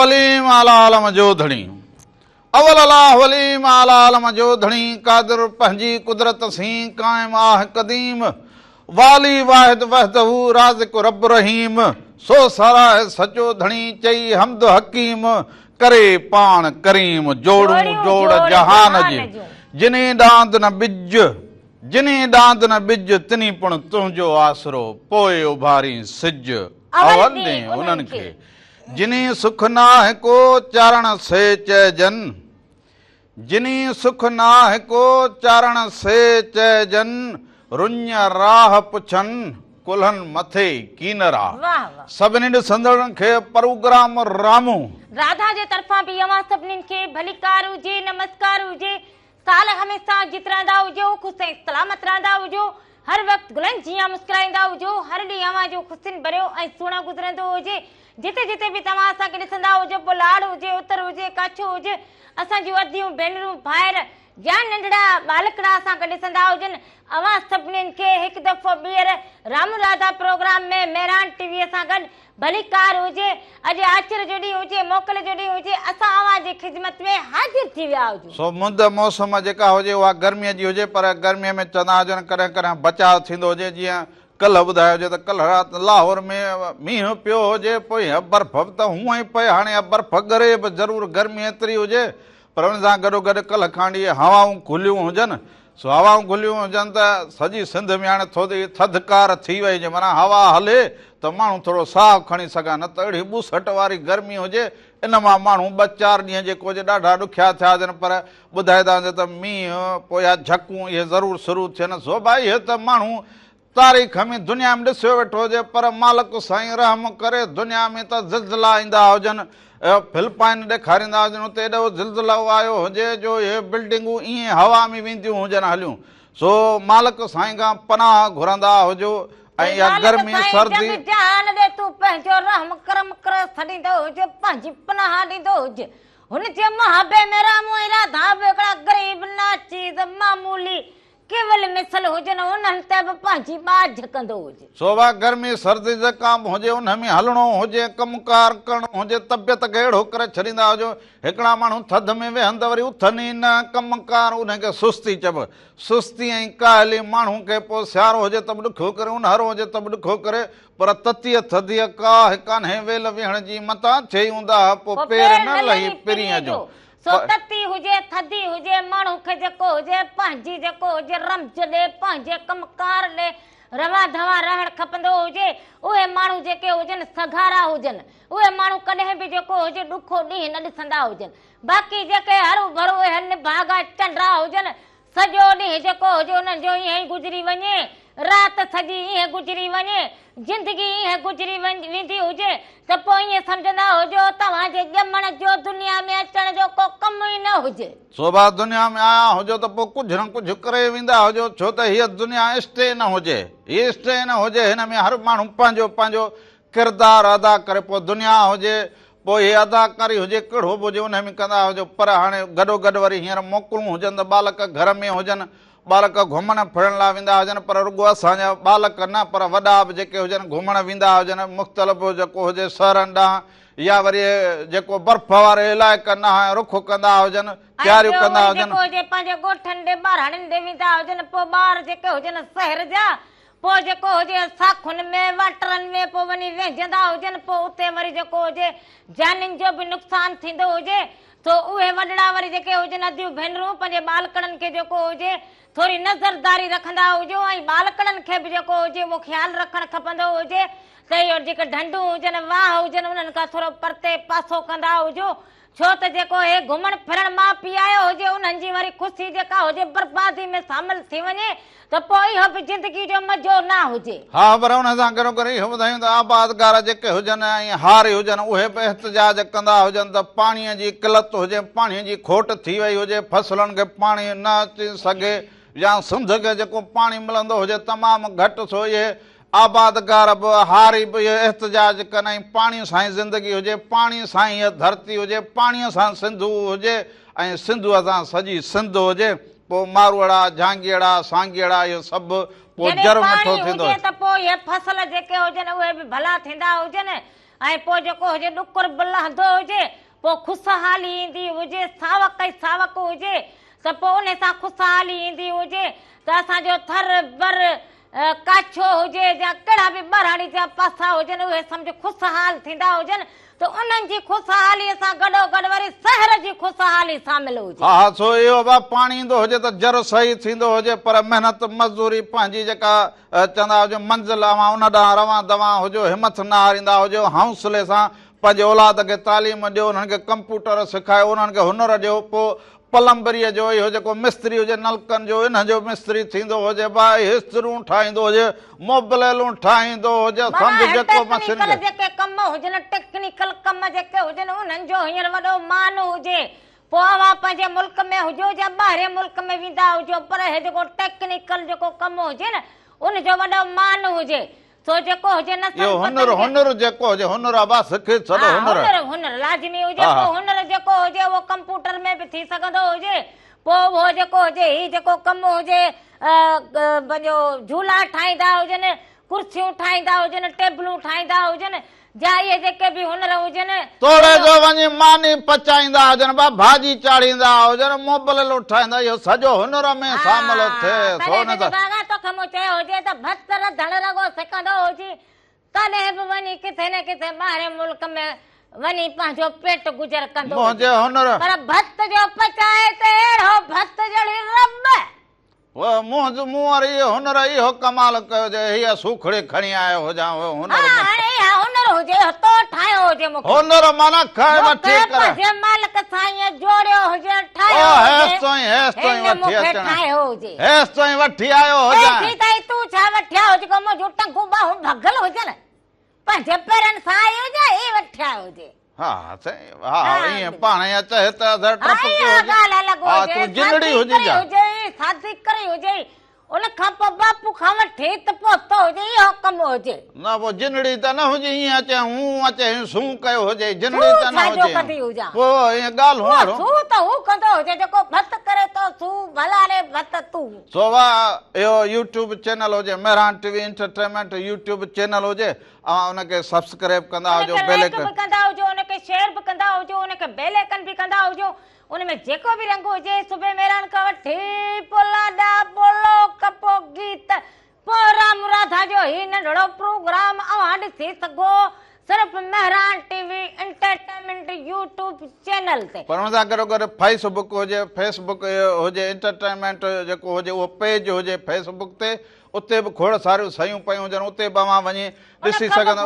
वलीम आला आलम जो धणी अवल अल्लाह वलीम आला आलम जो धणी कादिर पंहिंजी कुदरत सी कायम आह कदीम वाली वाहिद वहदहू राज़िक़ रब रहीम सो सारा सचो धणी चई हमद हकीम करे पाण करीम जोड़ू जोड़ जहान जी जिने दांद न बिज जिने दांद न बिज तिनी पण तुंहिंजो आसरो पोए उभारी सिज अवल दे उन्हनि खे जिनी सुख नाहे को चारण से चइजन जिनी सुख नाहे को चारण से चइजन रुञ राह पुछन कुल्हन मथे कीनरा सभिनी ॾिसंदड़नि खे प्रोग्राम रामू राधा जे तरफां बि अवां सभिनी खे भलीकार हुजे नमस्कार हुजे साल हमेशा जित रहंदा हुजो ख़ुश ऐं सलामत रहंदा हुजो हर वक्त गुलनि जीअं मुस्कुराईंदा हुजो हर ॾींहुं अवां जो ख़ुशियुनि भरियो ऐं सुहिणो गुज़रंदो हुजे जिते जिते बि तव्हां असांखे ॾिसंदा हुजो पोइ लाड़ हुजे उतर हुजे कच्छ हुजे असांजूं अदियूं भेनरूं भाइर या नंढड़ा बालकड़ा असांखे ॾिसंदा हुजनि अवां सभिनीनि खे हिकु दफ़ो ॿीहर राम राधा प्रोग्राम में मेहरान टीवीअ सां गॾु भलीकार हुजे अॼु आचर जो ॾींहुं हुजे मोकल जो ॾींहुं हुजे असां अवां जी ख़िदमत में हाज़िर थी विया हुजूं सो मुंद मौसम जेका हुजे उहा गर्मीअ जी हुजे पर गर्मीअ में चवंदा हुजनि कॾहिं कॾहिं बचाव थींदो हुजे जीअं कल्ह ॿुधायो हुजे त कल्ह राति लाहौर में मींहुं पियो हुजे पोइ बर्फ़ त हूअं ई पए हाणे बर्फ़ ॻरे बि ज़रूरु गर्मी एतिरी हुजे पर हुन सां गॾोगॾु कल्ह खांडी हवाऊं खुलियूं हुजनि सो हवाऊं खुलियूं हुजनि त सॼी सिंध में हाणे थोरी थधिकार थी वई हुजे माना हवा हले त माण्हू थोरो साहु खणी सघां न त अहिड़ी ॿुसट वारी गर्मी हुजे इन मां माण्हू 2-4 ॾींहं जेको हुजे ॾाढा ॾुखिया थिया हुजनि पर ॿुधाईंदा हुजे त मींहुं पोइ झकूं इहे ज़रूरु शुरू थियनि सो भाई इहे त माण्हू तारीख़ में दुनिया में ॾिसियो वेठो हुजे पर मालिक साईं रहम करे दुनिया में त ज़िलज़िला ईंदा हुजनि फिलिपाइन ॾेखारींदा हुजनि हुते एॾो ज़िलज़िलो आयो हुजे जो इहे बिल्डिंगूं ईअं हवा में वेंदियूं हुजनि हलियूं सो मालिक साईं खां पनाह घुरंदा हुजो ऐं इहा गर्मी सर्दी जान दे तू पंहिंजो रहम करम कर छॾींदो हुजे पंहिंजी पनाह ॾींदो हुजे हुन जे महाबे में राम ऐं राधा बि हिकिड़ा ग़रीब नाचीज़ मामूली केवल मिसल हुजनि उन्हनि ते बि पंहिंजी बाझ कंदो हुजे सोभा गर्मी सर्दी जे काम हुजे उन में हलणो हुजे कमकार करणो हुजे तबियत खे अहिड़ो करे छॾींदा हुजो हिकिड़ा माण्हू थधि में वेहनि त वरी उथनि ई न कमकार उनखे सुस्ती चइबो सुस्ती ऐं काहली माण्हू खे पोइ सियारो हुजे त बि ॾुखो करे ऊन्हारो हुजे त बि ॾुखो करे पर ततीअ थधीअ काह कान्हे वेल वेहण जी मतां चई हूंदा पोइ पेर न लही पिरीअ जो सो तती हुजे थधी हुजे माण्हू खे जेको हुजे पंहिंजी जेको हुजे रमज ॾे पंहिंजे कमकार ॾे रवा धवा रहणु खपंदो हुजे उहे माण्हू जेके हुजनि सघारा हुजनि उहे माण्हू कॾहिं बि जेको हुजे ॾुखो ॾींहुं न ॾिसंदा हुजनि बाक़ी जेके हरू भरू हन भागा चंडा हुजनि सॼो ॾींहुं जेको हुजे उन्हनि जो ईअं ई गुज़री वञे राति सॼी ईअं गुज़री वञे जिंदगी ईअं गुज़री वेंदी हुजे त पोइ ईअं सम्झंदा हुजो तव्हांजे ॼमण जो दुनिया में अचण जो को कमु ई न हुजे शोभा दुनिया में आया हुजो त पोइ कुझु न कुझु करे वेंदा हुजो छो त हीअ दुनिया स्टे न हुजे हीअ स्टे न हुजे हिन में हर माण्हू पंहिंजो पंहिंजो किरदारु अदा करे पोइ दुनिया हुजे पोइ हीअ अदाकारी हुजे कहिड़ो बि हुजे उन में कंदा हुजो पर हाणे गॾोगॾु वरी हींअर मोकिलूं हुजनि त बालक घर में हुजनि बालक घुमण फिरण लाइ वेंदा हुजनि पर रुॻो असांजा बालक न पर वॾा बि जेके हुजनि घुमण वेंदा हुजनि मुख़्तलिफ़ जेको हुजे शहरनि ॾांहुं या वरी जेको बर्फ़ वारे इलाइक़नि ॾांहुं रुख कंदा हुजनि तयारियूं कंदा हुजनि पंहिंजे ॻोठनि ॾे ॿारहनि ॾे वेंदा हुजनि पोइ ॿार जेके हुजनि शहर जा पोइ जेको हुजे साखुनि में वाटरनि में पोइ वञी वेझंदा हुजनि पोइ उते वरी जेको हुजे जानियुनि जो बि नुक़सानु थींदो हुजे तो उहे वॾड़ा वरी जेके हुजनि अदियूं भेनरूं पंहिंजे बालकड़नि खे जेको हुजे थोरी नज़रदारी रखंदा हुजो ऐं बालकड़नि खे बि जेको हुजे उहो ख़्यालु रखणु खपंदो हुजे त इहो जेके ढंढूं हुजनि वाह हुजनि उन्हनि खां थोरो परते पासो कंदा हुजो छो त जेको हे घुमण फिरण माउ पीउ आयो हुजे उन्हनि जी वरी ख़ुशी जेका हुजे बर्बादी में शामिल थी वञे त पोइ इहो बि ज़िंदगी जो मज़ो न हुजे हा पर हुन सां गॾो गॾु इहो ॿुधायूं त आबादगार जेके हुजनि ऐं हारी हुजनि उहे बि एहतिजाज कंदा हुजनि त पाणीअ जी किलत हुजे पाणीअ जी खोट थी वई हुजे फसलुनि खे पाणी न अची सघे या सिंध खे जेको पाणी मिलंदो हुजे तमामु घटि सो इहे आबादगार बि हारी बि इहे एहतिजाज कनि ऐं पाणीअ सां ई ज़िंदगी हुजे पाणीअ सां ई इहा धरती हुजे पाणीअ सां सिंधु हुजे ऐं सिंधूअ सां सॼी सिंध हुजे पोइ मारवाड़ा झांगीड़ा सांगीड़ा इहो सभु पोइ जर मिठो थींदो त पोइ इहे फसल जेके हुजनि उहे बि भला थींदा हुजनि ऐं पोइ जेको हुजे ॾुकुर लहंदो हुजे, पोइ ख़ुशहाली ईंदी हुजे, सावक ई सावक हुजे त पोइ उन सां ख़ुशहाली ईंदी हुजे त असांजो थर बर काछो हुजे या कहिड़ा बि ॿराड़ी जा पासा हुजनि उहे सम्झ ख़ुशहाल थींदा हुजनि त उन्हनि जी ख़ुशहालीअ सां गॾोगॾु वरी शहर जी ख़ुशहाली शामिल हुजे। हा सो इहो बा पाणी ईंदो हुजे त जर सही थींदो हुजे, पर महिनत मज़दूरी पंहिंजी जेका चवंदा हुजो मंज़िल अवां उन ॾांहुं रवां दवां हुजो, हिमत न हारींदा हुजो, हौसले सां पंहिंजे औलाद खे तालीम ॾियो, उन्हनि खे कंप्यूटर सिखायो, उन्हनि खे हुनर ॾियो, पोइ प्लम्बरीअ जो इहो जेको मिस्त्री हुजे नलकनि जो इन जो मिस्त्री थींदो हुजे, भाई हिस्तरूं ठाहींदो हुजे, मोबिलूं ठाहींदो हुजे, सम्झ जेको मशीन जेके कम हुजनि टेक्निकल कम जेके हुजनि उन्हनि जो हींअर वॾो मान हुजे। पोइ अवां पंहिंजे मुल्क में हुजो या ॿाहिरि मुल्क में वेंदा हुजो, पर हे जेको टेक्निकल जेको कम हुजे न उनजो वॾो मान हुजे। सो जेको हुजे न हुनर जेको हुजे हुनर अबा सिखे छॾो, हुनर लाज़मी हुजे। पोइ हुनर जेको हुजे उहो कंप्यूटर में बि थी सघंदो हुजे। पोइ उहो जेको हुजे ही जेको कमु हुजे पंहिंजो झूला ठाहींदा हुजनि, कुर्सियूं ठाहींदा हुजनि, टेबलूं ठाहींदा हुजनि, जा इहे जेके बि हुनर हुजनि, तोड़े जो वञी मानी पचाईंदा हुजनि, भाॼी चाढ़ींदा हुजनि, मोबिलूं ठाहींदा, इहो सॼो हुनर में शामिल थिए। तोखे मूं चयो हुजे त भत रधण रगो सिखंदो हुजे तॾहिं बि वञी किथे न किथे ॿाहिरि मुल्क में वञी पंहिंजो पेट गुज़र कंदो हुनर, पर भत जो पचाए त अहिड़ो भत जहिड़ी रब मूं वरी हुनर इहो कमाल कयो जे हीअ सूखड़ी खणी आयो हुजां, हुनर हुजे तो ठाहियो हुजे मूंखे, हुनर माना खाए वठी करे मालिक साईं जोड़ियो हुजे, ठाहियो हुजे, ठाहियो हुजे, हेस तोई वठी आयो हुजां। तूं छा वठिया हुजे को मुंहिंजो टंगू बाहूं भगल हुजनि, पंहिंजे पेरनि सां आई हुजे ही वठिया हुजे। हा ईअं पाण चए त जिंदड़ी हुजे, शादी करी हुजे, उन खां पोइ बापू खां वठी त पोतो हुजे, इहो कमु हुजे न। पोइ जिंदड़ी त न हुजे, ईअं अचे हूं अचे सूं कयो हुजे, जिंदड़ी त न हुजे। पोइ ईअं ॻाल्हि सूं त हू कंदो हुजे जेको भत करे तो सूं भला रे भत तूं। सो वाह इहो यूट्यूब चैनल हुजे, Mehran TV entertainment YouTube channel हुजे, अवां उनखे सब्सक्राइब कंदा हुजो, बेल आइकन कंदा हुजो, उनखे शेयर बि कंदा हुजो, उनखे बेल आइकन बि कंदा हुजो। उनमें जेको बि रंग हुजे सुबह मेहरान खां वठी पोलाडा बोलो कपो गीत पोइ राम राधा जो ही नंढड़ो प्रोग्राम अवां ॾिसी सघो सिर्फ़ Mehran TV entertainment YouTube channel ते। पर हुन सां गॾोगॾु फेसबुक हुजे, फेसबुक हुजे एंटरटेनमेंट जेको हुजे उहो पेज हुजे फेसबुक ते, उते बि खोड़ सारियूं शयूं पयूं हुजनि, उते बि अवां वञी ॾिसी सघंदा,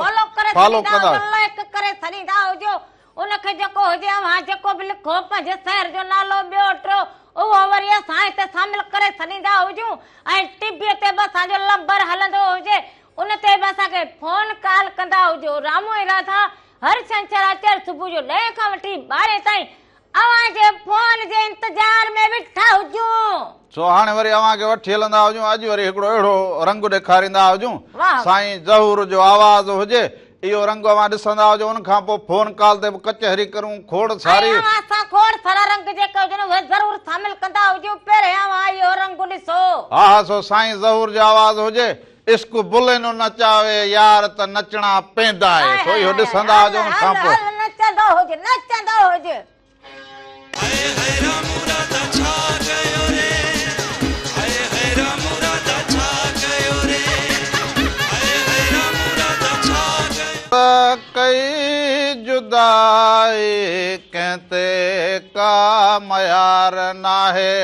फॉलो कंदा, लाइक करे छॾींदा हुजो। उनखे जेको हुजे अवां जेको बि लिखो पंहिंजे शहर जो नालो ॿियो टियों उहो वरी असां हिते शामिल करे छॾींदा हुजूं। ऐं टीवीअ ते बि असांजो लंबर हलंदो हुजे, उन ते बि असांखे फोन कॉल कंदा हुजो। रामो राधा हर छंछरु सुबुह जो 10 खां वठी 12 ताईं अवां जे फोन जे इंतजार में वेठा हुजूं। सो हाणे वरी अवां खे वठी हलंदा हुजूं। अॼु वरी हिकिड़ो अहिड़ो रंग ॾेखारींदा हुजूं, साईं ज़हूर जो आवाज़ हुजे, इहो रंग अवां ॾिसंदा हुजो। उन खां पोइ फोन कॉल ते बि कचहरी करूं, खोड़ सारी खोड़ सारा रंग जेके हुजनि उहे ज़रूर शामिल कंदा हुजो। पहिरियों अवां इहो रंग ॾिसो। हा सो साईं ज़हूर जो आवाज़ हुजे, इश्क बुलेनो नचावे यार त नचणा पवंदा आहे, सो इहो ॾिसंदा हुजो। उन खां पोइ नचंदो हुजे, नचंदो हुजे। कई जुदाई कहते का मयार नाहे,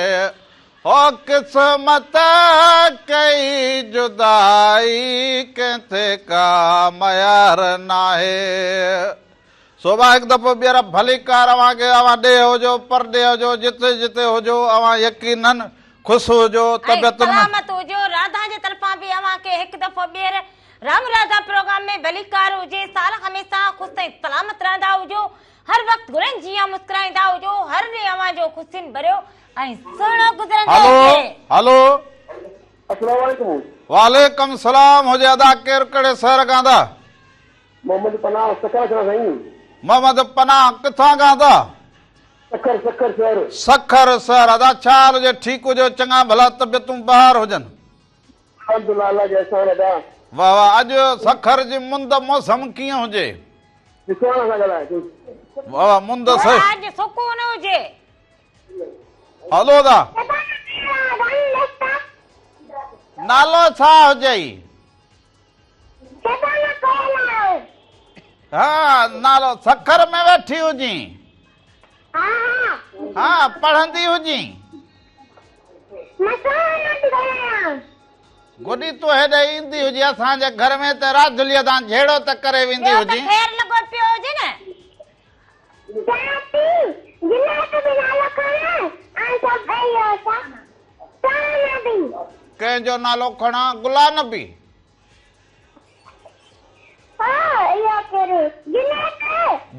ओ किस्मत कई जुदाई कहते का मयार नाहे। सोभा हिकु दफ़ो ॿीहर भली कार अवां खे अवां ॾे हुजो, परॾे हुजो, जिते जिते हुजो अवां यकीनन ख़ुशि हुजो, तबियत सलामत हुजो। राधा जे तरफ़ां बि अवां खे हिकु दफ़ो ॿीहर राम राधा प्रोग्राम में भली कार हुजे। साल हमेशा ख़ुशि ऐं सलामत रहंदा हुजो, हर वक़्तु गुरनि जीअं मुस्कुराईंदा हुजो, हर ॾींहुं अवां जो ख़ुशियुनि भरियो ऐं सुहिणो गुज़रंदो हुजे। हलो अस्सलाम वालेकुम। वालेकुम सलाम हुजे। अदा केरु कहिड़े शहर खां था? मोहम्मद पनाह सखर साईं। मोहम्मद पनाह किथां खां था? सखर सखर शहर। सखर शहर। अदा छा हाल हुजे? ठीकु हुजे? चङा भला तबियतूं ॿाहिरि हुजनि? अल्हम्दुलिल्लाह अल्लाह जो एहसान अदा। वाह वाह। अॼु सखर जी मुंद मौसम कीअं हुजे? विश्वास सां ॻाल्हाए तूं। बाबा मुंद सही आज सुकून हुजे। हलो दा नालो छा हुजई? हाँ नालो सखर में वेठी हुजी? हाँ पढ़ंदी हुजी? गुडी तू हेॾे ईंदी हुजी असांजे घर में त राजुलीअ तां झेड़ो त करे वेंदी ॿियो त हुजी। ख़ैर लॻो पियो हुजे न। कंहिंजो नालो खणा? गुलाम नबी?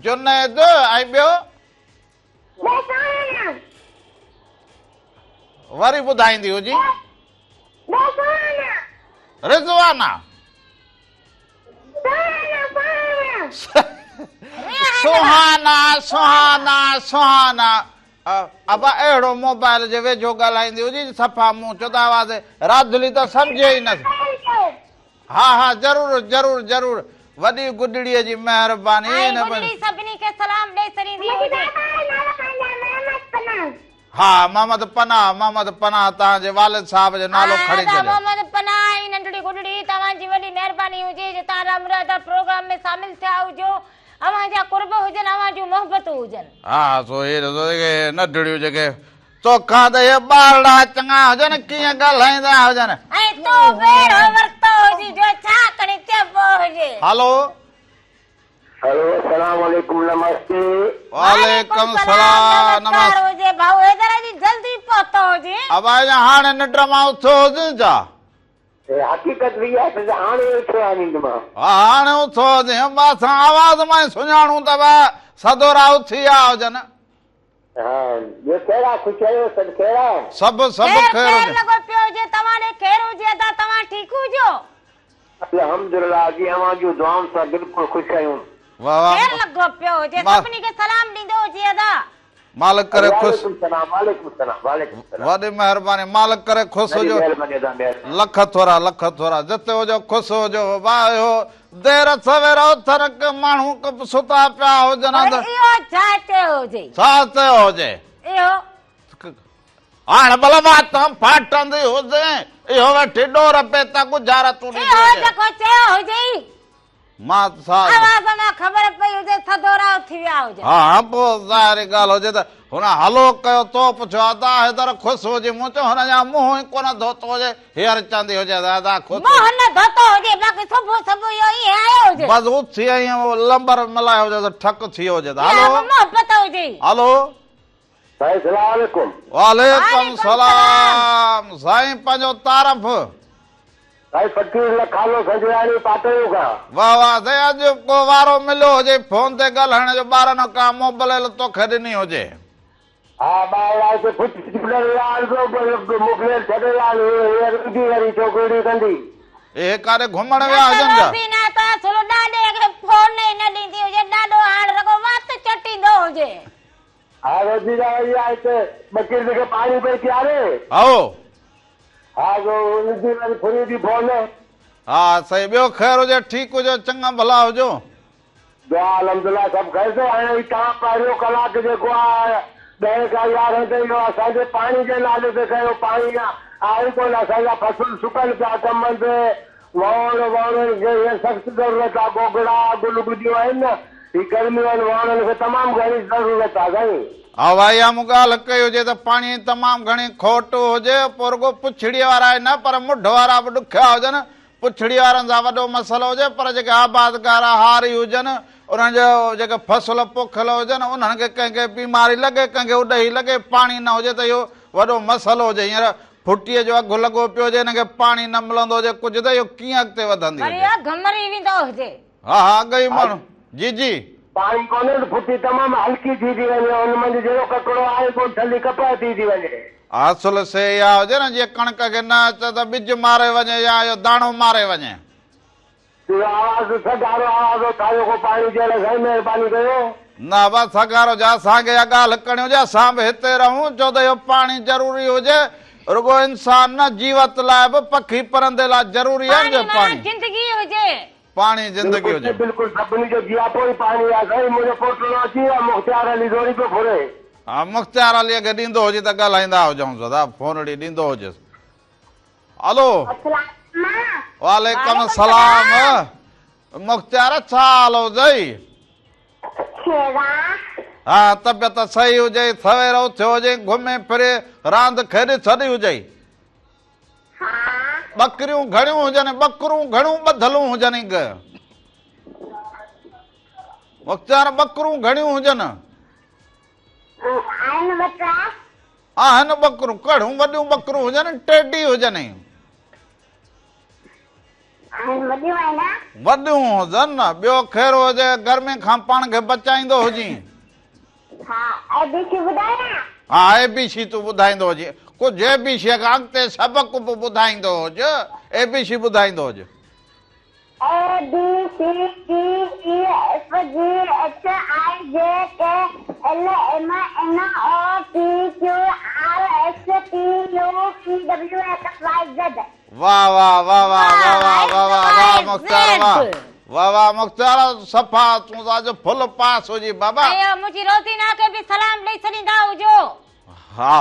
जुनैद ऐं ॿियो वरी ॿुधाईंदी हुजी। रिज़वाना सुहाना सुहाना सुहाना अब अहिड़ो मोबाइल जे वेझो ॻाल्हाईंदी हुजी सफ़ा मुंहुं चोदा आवाज़ राजुली त सम्झे ई न। हा हा ज़रूर ज़रूर ज़रूर वॾी गुडड़ीअ जी महिरबानी। ऐं गुडड़ी सभिनी खे सलाम ॾेई छॾींदी हुजे। हा मोहम्मद पनाह तव्हांजे वालिद साहब जो नालो खणी छॾियो। मोहम्मद पनाह ऐं नंढड़ी गुडड़ी तव्हांजी वॾी महिरबानी हुजे जो तव्हां रामराधा प्रोग्राम में शामिल थिया हुजो। अव्हांजा कुर्ब हुजनि, अव्हांजूं मोहबतूं हुजनि। हा सो हे नंढड़ियूं जेके चोखा त इहे ॿारड़ा चङा हुजनि कीअं ॻाल्हाईंदा हुजनि। ऐं तूं बेड़ो वरितो हुजी जो छा खणी चइबो हुजे। हलो हेलो अस्सलाम वालेकुम नमस्ते। वालेकुम सलाम नमस्कार हुजे भाऊ हेदर जी जल्दी पहुतो हुजे। अब हाणे निंड मां उथो हुजे छा? हकीकत बि आहे त हाणे उथियो आहे नींद मां। हा हाणे उथो हुजे असां आवाज़ मां ई सुञाणूं अथव सदोरा उथी विया हुजनि। हा ॿियो कहिड़ा ख़ुशि आहियो? सभु कहिड़ा? सभु ख़ैर हुजे। लॻो पियो हुजे तव्हां ॾे ख़ैर हुजे त तव्हां ठीकु हुजो? अल्हम्दुलिल्लाह जी अव्हां जूं दुआउनि सां बिल्कुलु ख़ुशि आहियूं। वाह वाह ख़ैर लॻो पियो हुजे सभिनी खे सलाम ॾींदो हुजे अदा। मालिक करे ख़ुशि। वालेकुम सलाम। वॾी महिरबानी मालिक करे ख़ुशि हुजो। लख थोरा जिते हुजो ख़ुशि हुजो। वाह देर सवेर उथर के माण्हू सुता पिया हुजनि इहो छा चयो हुजे? छा चयो हुजे? इहो हाणे भला वात फाटंदी हुजे इहो वेठी डोर पे त गुज़ारा तूं इहो जेको चयो हुजे मां छा आवाज़ में ख़बर पई हुजे थदोरा उथी विया हुजे। हा पोइ ज़ाहिरी ॻाल्हि हुजे त हुन हलो कयो तो पुछियो अदा हेदर ख़ुशि हुजे मूं चयो हुनजा मुंहुं ई कोन धोतो हुजे हींअर चवंदी हुजे अदा ख़ुशि मुंहुं न धोतो हुजे बाक़ी सुबुह इहो ई आयो हुजे बसि उथी आई लंबर मिलायो हुजे त ठक थी हुजे त हलो मोहबत हुजे। हलो साईं सलाम अलैकुम। वालेकुम सलाम साईं पंहिंजो तारफ़। साईं फकीर लखालो संजयानी पातयो का। वाह वाह साईं अॼु को वारो मिलियो हुजे फोन ते ॻाल्हाइण जो ॿारनि का मोबाइल तोखे ॾिनी हुजे। हा ॿाहिरि ते मोकिले छॾेलाल ईंदी वरी छोकिरी कंदी। हे काॾे घुमण विया हुजनि छा? न त असुल ॾाॾे खे फोन ई न ॾींदी हुजे ॾाढो हाणे रगो वात चटींदो हुजे। हा रोजी वई आहे हिते बकीर खे पाणी पई पियारे। आओ हा जो ईंदी वरी फुरी थी फोन। हा सही ॿियो ख़ैर हुजे ठीकु हुजो चङा भला हुजो। दुआ अल्हम्दुलिल्लाह सभु ख़ैर अथव। हाणे तव्हां पहिरियों कलाक जेको आहे 10 खां 11 ताईं इहो असांजे पाणी जे नाले ते कयो। पाणी आहे कोन असांजा फसल सुकल पिया कमनि ते वण खे सख़्तु ज़रूरत आहे। गोगड़ा गुल गुजियूं आहिनि न ही गर्मियूं आहिनि वणनि खे तमामु घणी ज़रूरत आहे साईं। हा भाई मूं ॻाल्हि कई हुजे त पाणी तमामु घणी खोट हुजे पोइ रुगो पुछड़ीअ वारा ई न पर मुढ वारा बि ॾुखिया हुजनि। पुछड़ी वारनि सां वॾो मसइलो हुजे पर जेके आबादगार हारी हुजनि उन्हनि जो जेके फसल पोखियल हुजनि उन्हनि खे कंहिंखे बीमारी लॻे कंहिंखे उॾही लॻे पाणी न हुजे त इहो वॾो मसइलो हुजे। हींअर फुटीअ जो अघु लॻो पियो हुजे हिनखे पाणी न मिलंदो हुजे कुझु त इहो कीअं अॻिते वधंदी हुजे। हा हा अॻई माण्हू जी जी पाणी कोन्हे फुटी तमामु हल्की थी थी वञे हुन मंझि जहिड़ो ककिड़ो आहे कोन थल्ली कपह थी वञे। असुल से इहा हुजे न जीअं कणिक खे न अचे त ॿिज मारे वञे या इहो दाणो मारे वञे। आवाज़ सगारो आवाज़ ताज़ो को पाणी जे लाइ साईं महिरबानी कयो। न बसि सगारो जा असांखे इहा ॻाल्हि करणी हुजे असां बि हिते रहूं छो त इहो पाणी ज़रूरी हुजे रुगो इंसान न जीवत लाइ बि पखी परंदे लाइ ज़रूरी आहे पाणी जिंदगी हुजे। पाणी जिंदगी हुजे। बिल्कुल सभिनी जो जियापो ई पाणी आहे साईं। मुंहिंजो पुटु अची वियो आहे मुख़्तियार अली जोड़ी पियो फुरे। हा मुख़्तियार अलीअ खे ॾींदो हुजे त ॻाल्हाईंदा हुजऊं सदा फोनड़ी ॾींदो हुजेसि। हलो वालेकुम सलाम मुख़्तियार छा हाल हुजई? हा तबियत सही हुजे सवेर उथियो हुजे घुमे फिरे रांदि खेॾे छॾी हुजई। बकरियूं घणियूं हुजनि बकरूं घणियूं ॿधलूं हुजनि मुख़्तियार बकरूं घणियूं हुजनि? आहिनि बकरूं कहिड़ियूं वॾियूं बकरूं हुजनि टेडी हुजनि? वॾियूं हुजनि न ॿियो ख़ैरु हुजे गर्मी खां पाण खे बचाईंदो हुजी। हा ABC तूं ॿुधाईंदो हुजे कुझु ABC खां अॻिते सबक़ु बि ॿुधाईंदो हुजे ABC ॿुधाईंदो हुजे। वाह वाह वाह वाह वाह वाह वाह वाह वाह मुख़्तियार वाह वाह वाह मुख़्तियार सफ़ा तूं त अॼु फुल पास हुजी बाबा। मुंहिंजी रोज़ीना खे बि सलाम ॾेई छॾींदा हुजो। हा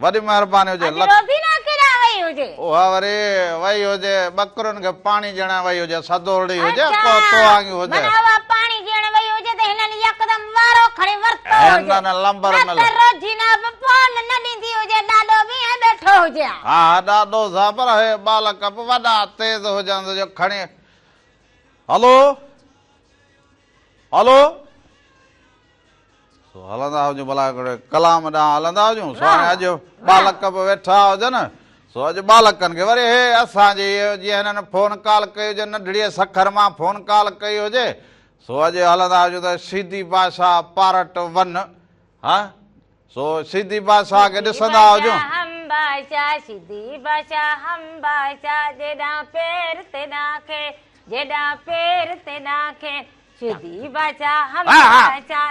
वॾी महिरबानी हुजे। रोज़ीना केॾा वई हुजे? उहा वरी वई हुजे बकरुनि खे पाणी ॾियण वई हुजे सदोरड़ी हुजे को तोहांगी हुजे। पाणी ॾियण वई हुजे त हिननि यकदमि वारो खणी वरितो हुजे। हिननि लंबर मिल रोज़ीना बि फोन न ॾींदी हुजे ॾाढो बि वेठो हुजे। हा ॾाढो सा पर हे बालक बि वॾा तेज़ हुजनि जो खणी। हलो हलो हलंदा हुजूं भला कलाम ॾांहुं हलंदा हुजूं सुभाणे अॼु बालक बि वेठा हुजनि सो अॼु बालकनि खे वरी हे असांजी जीअं हिननि फोन कॉल कई हुजे नंढड़ीअ सखर मां फोन कॉल कई हुजे सो अॼु हलंदा हुजूं त सिधी भाषा पार्ट 1। हा सो सिधी भाषा खे ॾिसंदा हुजूं। हम भाषा सिधी भाषा हम भाषा जेॾा पेर तेॾा खे जेॾा पेर तेॾा खे सिधी भाषा हम भाषा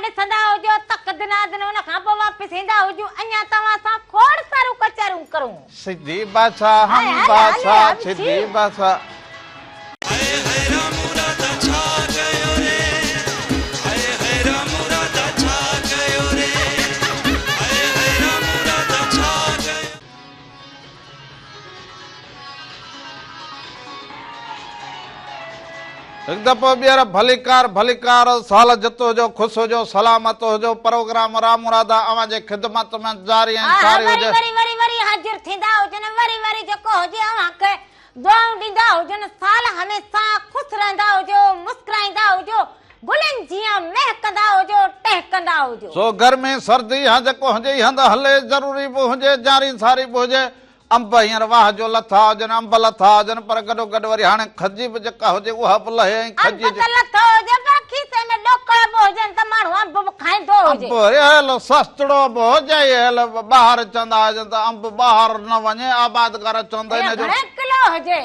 ॾिसंदा हुजो तक दिनादन उन खां पोइ वापसि ईंदा हुजूं अञा तव्हां सां खोड़ सारूं कचरूं करूं। सिधी भाषा हम भाषा सिधी भाषा। एक दफ़ो ॿीहर भलीकार साल जतो हुजो ख़ुशि हुजो सलामत हुजो प्रोग्राम राम मुरादा अवां जे ख़िदमत में जारी ऐं सारी हुजे। वरी हाज़िर थींदा हुजनि वरी जेको हुजे अवां खे दुआऊं ॾींदा हुजनि साल हमेशा ख़ुशि रहंदा हुजो मुस्कुराईंदा हुजो गुलनि जीअं महकंदा हुजो टहकंदा हुजो। सो गर्मी सर्दी हा जेको हुजे हंध हले ज़रूरी बि हुजे जारी सारी बि हुजे। अंब हींअर वाह जो लथा हुजनि अंब लथा हुजनि पर गॾो गॾु वरी हाणे खजी बि जेका हुजे उहा बि लहे ऐं खजी लथो हुजे बाक़ी त में ॾोकड़ बि हुजनि त माण्हू अंब बि खाईंदो हुजे। हल सस्तड़ो बि हुजे हल ॿाहिरि चवंदा हुजनि त अंब ॿाहिरि न वञे आबादगार चवंदा आहिनि किलो हुजे।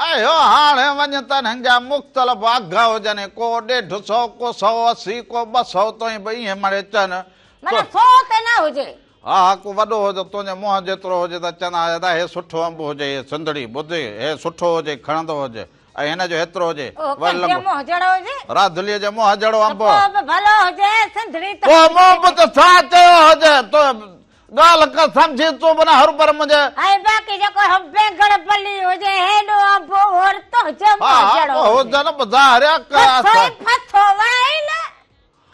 अयो हाणे वञ त हिन जा मुख़्तलिफ़ अघ हुजनि को 150 को 180 को 200 ताईं भई ईअं मड़े अचनि 100 ते न हुजे। हा को वॾो हुजे तुंहिंजे मुंहं जेतिरो हुजे त चवंदा हे सुठो अंब हुजे हे सिंधड़ी ॿुधे हे सुठो हुजे खणंदो हुजे ऐं हिन जो हेतिरो हुजे राधुलीअ जो मुंहं जहिड़ो अंब भलो हुजे सिंधड़ी त छा चयो हुजे तो ॻाल्हि का सम्झी तूं बि न हर पर मुंहिंजे ऐं बाक़ी जेको बेगड़ पली हुजे हेॾो अंब और तो जमो हुजनि ॿुधारिया फथो वणाइल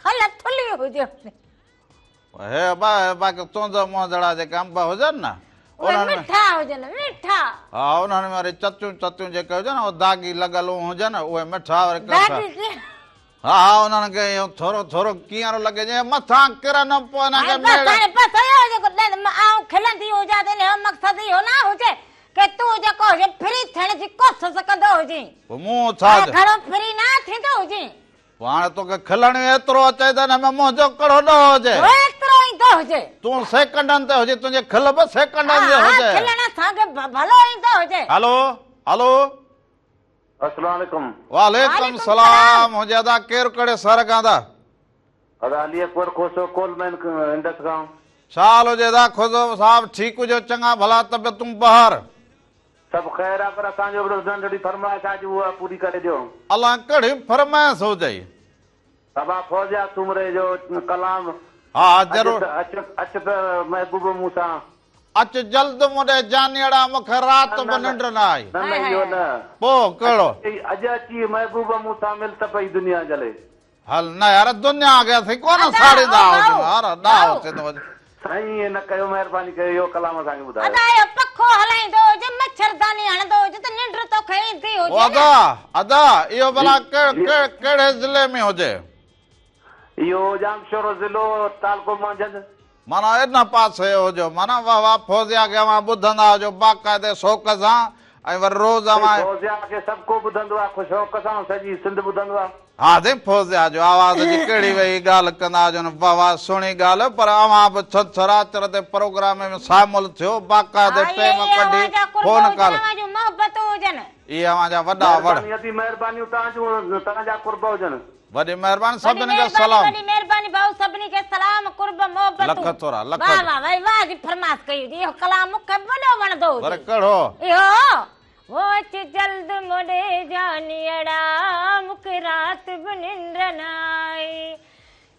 खल थुली हुजे हे बाक़ी तुंहिंजो मुंहं जहिड़ा जेके अंब हुजनि न मिठा हुजनि मिठा। हा उन्हनि में वरी चतियूं जेके हुजनि दागी लॻल हुजनि उहे मिठा वरी हा उन्हनि खे थोरो थोरो कीअं लॻे जीअं मथां किरन खिलंदी हुजां त मक़सदु इहो न हुजे कि तूं जेको हुजे फ्री थियण जी कोशिशि कंदो हुजे मूं छा घणो फ्री न थींदो हुजे। हाणे तोखे खिलण एतिरो अचे त हिन में मुंहिंजो कड़ो न हुजे एतिरो ईंदो हुजे तूं सेकंडनि ते हुजे तुंहिंजे खिल बि सेकंडनि ते हुजे खिलण असांखे भलो ईंदो हुजे। हलो हलो अस्सलाम वालेकुम। वालेकुम सलाम हुजे अदा केरु कड़े सर खां दा अदा अलीपुर खोसो कोलमैन इंडस गांव छा हाल हुजे अदा खोसो साहब ठीक हुजो चङा भला तबियतूं बहार सब ख़ैर आहे, पर असांजो बि नंढड़ी फरमाइश आहे उहा पूरी करे ॾियो। अलाह कहिड़ी फरमाइश हुजे? बाबा फौजिया सुमरे जो कलाम। हाँ जरूर। अच त महबूब मूंसां। अच जल्द मुंहिंजे जानियड़ा, मूंखे राति बि निंड न आई। न न इहो न, पोइ कहिड़ो? अॼु अची महबूब मूंसां मिल त पई दुनिया जले। हल न यार, दुनिया गया थी कोन साड़ी दाव अरे दाव थींदो। साईं न कयो, महिरबानी कयो, इहो कलाम असांखे ॿुधायो। अदा पखो हलाईंदो जे मच्छरदानी हणंदो जे त निंड तो खईंदी हुजे। अदा अदा इहो भला कहिड़े ज़िले में हुजे? इहो जामशोरो ज़िलो तालको मंझंदि। माना इन पासे हुजो, माना वाह वाह फौजिया खे अवां ॿुधंदा हुजो बाक़ाइदे शौक़ सां, ऐं वरी रोज़ अवां फौजिया खे सभु को ॿुधंदो आहे, ख़ुशि शौक़ सां सॼी सिंध ॿुधंदो आहे। हा दे फौजिया जो आवाज़ जी कहिड़ी वई ॻाल्हि कंदा हुजनि, वाह वाह सुहिणी ॻाल्हि। पर अवां बि छंछरु ते प्रोग्राम में शामिल थियो, बाक़ाइदे टाइम कढी फोन कॉल। मोहबत हुजनि, इहे अवां जा वॾा वॾ महिरबानी तव्हांजा कुर्ब हुजनि। वॾी महिरबानी, सभिनी खे सलाम। वॾी महिरबानी भाऊ, सभिनी खे सलाम, कुर्ब मोहबत। लख थोरा लख। वाह वाह भाई वाह जी फरमाइश कई हुजे, इहो कलाम मूंखे वॾो वणंदो हुजे। पर कहिड़ो? इहो वो अच जल्द मोड़े जानियड़ा, मूंखे राति बि निंड न आई।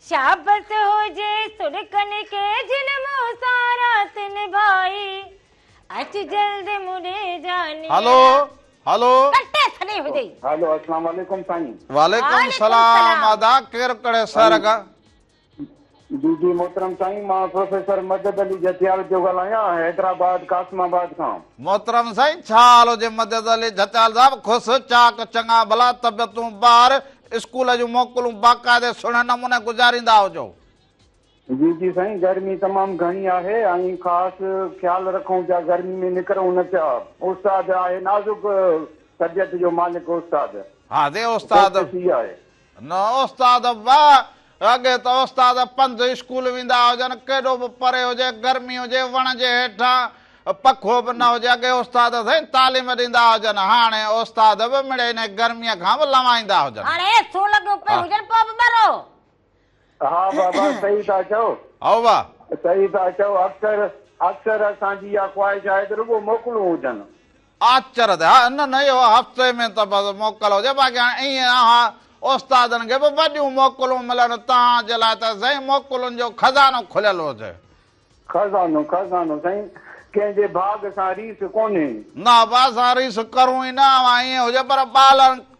शाबत हुजे सुड़कन के जिन मूंसां राति निभाई। अच जल्द मोड़े जानियड़ा। हेलो हेलो कटे छॾे हुजे। हेलो अस्सलाम वालेकुम साईं। वालेकुम सलाम। अदा केरु कड़े सर का? जी जी मोहतरम साईं, मां प्रोफेसर मदद अली जतियाल जो ॻाल्हायां, हैदराबाद कासमाबाद खां। मोहतरम साईं, छा हाल हुजे मदद अली जतियाल साहब? ख़ुशि चाक चङा भला, तबियतूं ॿार स्कूल जूं मोकलूं बाक़ाइदे सुहिणे नमूने गुज़ारींदा हुजो। जी जी साईं, गर्मी तमामु घणी आहे ऐं ख़ासि ख़्यालु रखूं पिया, गर्मी में निकिरूं न पिया। उस्ताद आहे नाज़ुक तबियत जो मालिक उस्ताद। हा दे उस्ताद आहे न उस्ताद वाह, अॻे त उस्ताद पंध स्कूल वेंदा हुजनि, केॾो बि परे हुजे, गर्मी हुजे, वण जे हेठां पखो बि न हुजे। अॻे उस्ताद साईं तालीम ॾींदा हुजनि, हाणे उस्ताद बि मिड़े इन गर्मीअ खां बि लवाईंदा हुजनि। हाणे थो लॻो पे हुजनि पोइ बि मरो। हा बाबा सही था चओ। हा वाह सही था चओ। अक्सर असांजी इहा ख्वाहिश आहे त रुॻो मोकलूं हुजनि। आचर हा न न इहो हफ़्ते में त बसि मोकल हुजे, बाक़ी हाणे ईअं हा उस्तादनि खे बि वॾियूं मोकलूं मिलनि, तव्हांजे लाइ त साईं मोकलुनि जो खज़ानो खुलियल हुजे। खज़ानो खज़ानो साईं, कंहिंजे भाग सां रीस कोन्हे। न बसि असां रीस करूं ई न, ईअं हुजे। पर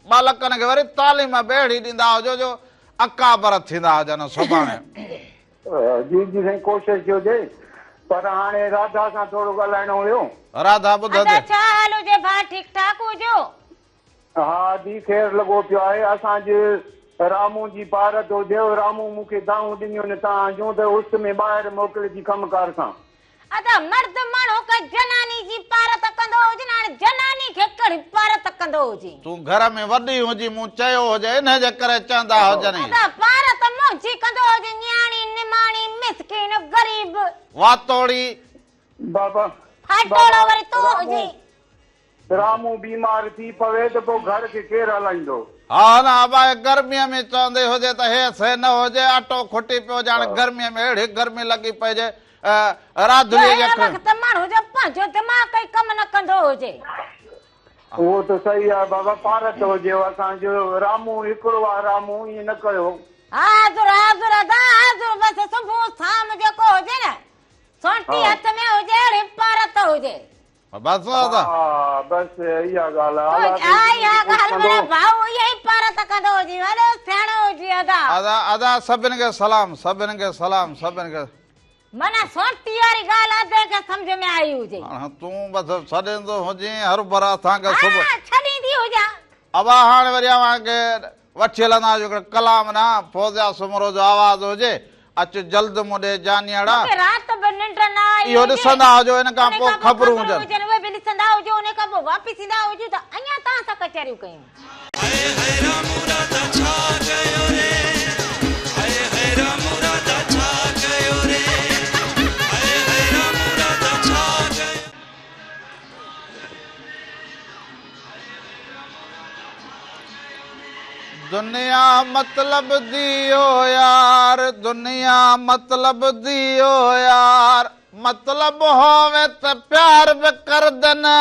बालकनि खे वरी तालीम ॿेड़ी ॾींदा हुजो जो अकाबर थींदा हुजनि सुभाणे। जी जी साईं, कोशिशि कयोजे। पर हाणे राधा सां थोरो ॻाल्हाइणो हुयो। राधा ॿुधंदे छा हाल हुजे भाउ, ठीकु ठाक हुजो? हा दी ख़ैर लॻो पियो आहे। असांजे रामू जी पारत हुजे, रामू मूंखे दाऊं ॾिनियूं आहिनि तव्हां जूं त उस में ॿाहिरि मोकिलिजी कमकार सां। अदा मर्द माण्हू का जनानी जी पारत कंदो हुजे, हाणे जनानी खे कहिड़ी पारत कंदो हुजे? तूं घर में वॾी हुजी, मूं चयो हुजे, इन जे करे चवंदा हुजनि। अदा पारत मोजी कंदो हुजे, न्याणी निमाणी मिसकिन गरीब वातोड़ी बाबा फाटोड़ो वरी तू हुजे। रामू बीमार थी पवे त पोइ घर खे केरु हलाईंदो? हा न अबाए, गर्मीअ में चवंदे हुजे त हे से न हुजे, अटो खुटी पियो हुजे। हाणे गर्मीअ में अहिड़ी गर्मी लॻी पइजे, राधुलीअ जे वक़्त माण्हू जो पंहिंजो दिमाग़ कई कमु न कंदो हुजे। उहो त सही आहे बाबा, पारत हुजे असांजो। रामू हिकिड़ो आहे, रामू ईअं न कयो। हाज़ुर हाज़ुर अदा हाज़ुर, बसि सुबुह शाम जेको हुजे न सोटी हथ में हुजे, अहिड़ी पारत हुजे बसि। हा बसि इहा ॻाल्हि आहे। भाऊ इहा ई पारत कंदो हुजे, वॾो सियाणो हुजे। अदा अदा अदा सभिनि खे सलाम, सभिनि खे सलाम, सभिनि खे। माना सोटी वारी ॻाल्हि अदे खे सम्झ में आई हुजे। तूं बसि छॾींदो हुजे हर भर असांखे सुबुह छॾींदी हुजां। अबा हाणे वरी अव्हांखे वठी हलंदासीं हिकिड़ो कलाम न, फौजिया सुमरो जो आवाज़ हुजे। अच जल्द मुॾे जानियड़ा, राति बि निंड न आई। इहो ॾिसंदा हुजो, इन खां पोइ ख़बरूं हुजनि। उहे बि ॾिसंदा हुजो, उन खां पोइ वापसि ईंदा हुजो त अञा तव्हां सां कचहरियूं कयूं। दुनिया मतलब दियो यार, दुनिया मतलब दियो यार, मतलब होवे त प्यार भी कर देना,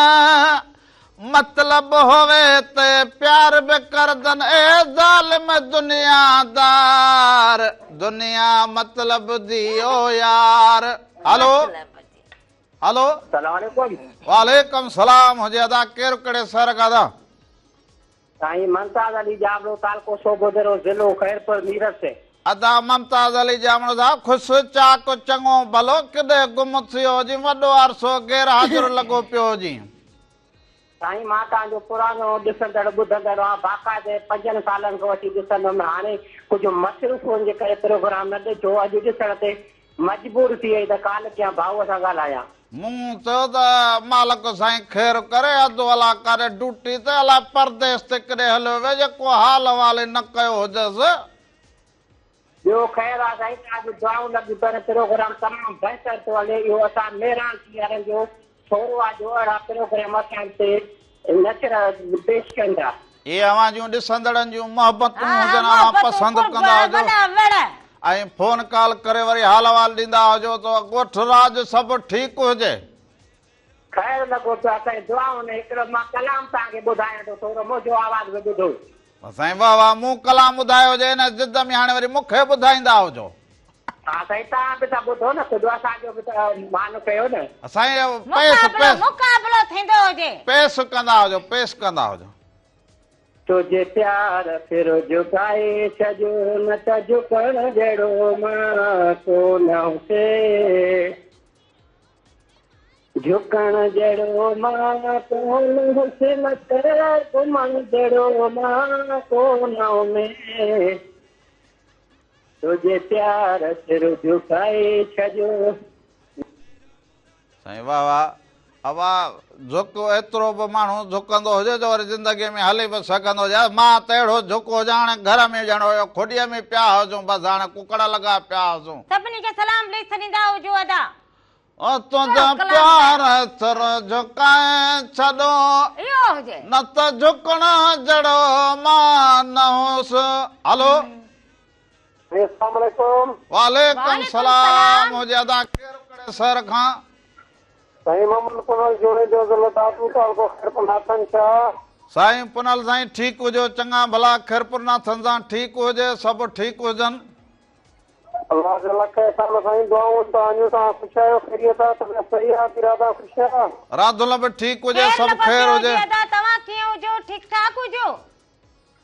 मतलब होवे ते प्यार बे करदन ए जालिम दुनियादार, दुनिया मतलब दियो यार। हेलो हेलो सलामकुम वालेकुम सलाम हुजैदा केर कड़े सर गादा साईं मुमताज अली जामरो तालको सोबोदरो जिलो खैरपुर मीरठ से। अदा मुमताज अली जामनो साहब खुश चाक चङो भलो किथे गुम थियो जी वॾो अरसो गैर हाज़िर लॻो पियो जी। साईं मां तव्हांजो पुरानो ॾिसंदड़ ॿुधंदड़ आहियां, बाक़ाइदे 5 सालनि खां वठी ॾिसंदुमि। हाणे कुझु मसरूफ़ुनि जे करे प्रोग्राम न ॾिठो, अॼु ॾिसण ते मजबूर थी वई त काल कंहिं भाऊअ सां ॻाल्हायां। मूं चयो त मालिक साईं ख़ैर करे, अधु अला करे ड्यूटी ते अला परदेस ते किथे हलियो वे, जेको हाल वाले न कयो हुजसि। ॿियो ख़ैर आहे साईं, तव्हांजो दुआऊं लॻी पर प्रोग्राम तमामु बहितर थो हले। इहो असां महिरान थी वारनि जो थोरो आहे जो अहिड़ा प्रोग्राम असां ते नचर पेश कनि था। ये अवां जूं ॾिसंदड़नि जूं मोहबतूं हुजनि, अवां पसंदि कंदा हुजो ऐं फोन कॉल करे वरी हाल वाल ॾींदा हुजो त ॻोठ राज सभु ठीकु हुजे। ख़ैर लॻो पियो असांजी दुआऊं में। हिकिड़ो मां कलाम तव्हांखे ॿुधायां थो, थोरो मुंहिंजो आवाज़ में ॿुधो। साईं वाह वाह, मूं कलाम ॿुधायो हुजे न ज़िद में, हाणे वरी मूंखे ॿुधाईंदा हुजो। हा साईं तव्हां बि त ॿुधो न, ख़ुदि असांजो बि त मान कयो न। साईं मुक़ाबलो थींदो हुजे, पेश कंदा हुजो, पेश कंदा हुजो। तुझे प्यार फिर झुकाए छॾियो, न त झुकण जहिड़ो मां कोन हुते, झुकण जहिड़ो मां कोन हुते, न त घुमण जहिड़ो मां कोन में, तुझे प्यार फिर झुकाए छॾियो। साईं वाह वाह, अवा झुक एतिरो बि माण्हू झुकंदो हुजे जो वरी ज़िंदगीअ में हली बि सघंदो हुजे। मां त अहिड़ो झुको हुजां, हाणे घर में ॼणो खुॾीअ में पिया हुजूं, बसि हाणे कुकड़ लॻा पिया हुजूं। सभिनी खे सलाम ॾेई छॾींदा हुजो अदा। ओ तुंहिंजा प्यार सर झुकाए छॾो, इहो हुजे न त झुकण जहिड़ो मां न हुउसि। हलो अस्सलाम वालेकुम। वालेकुम सलाम हुजे अदा केर कड़े सर खां साईं मोहम्मद पुनल जोड़े जो ज़िलो तालको खैरपुर नाथन शाह। साईं पुनल साईं ठीकु हुजो, चङा भला खैरपुर नाथन सां ठीकु हुजे, सभु ठीकु हुजनि। अल्लाह जे लख साल साईं दुआऊं तव्हांजूं, तव्हां ख़ुशि आहियो, ख़ैरियत आहे, तबियत सही आहे, इरादा ख़ुशि आहे, राधुल बि ठीकु हुजे, सभु ख़ैर हुजे। अदा तव्हां कीअं हुजो, ठीकु ठाक हुजो?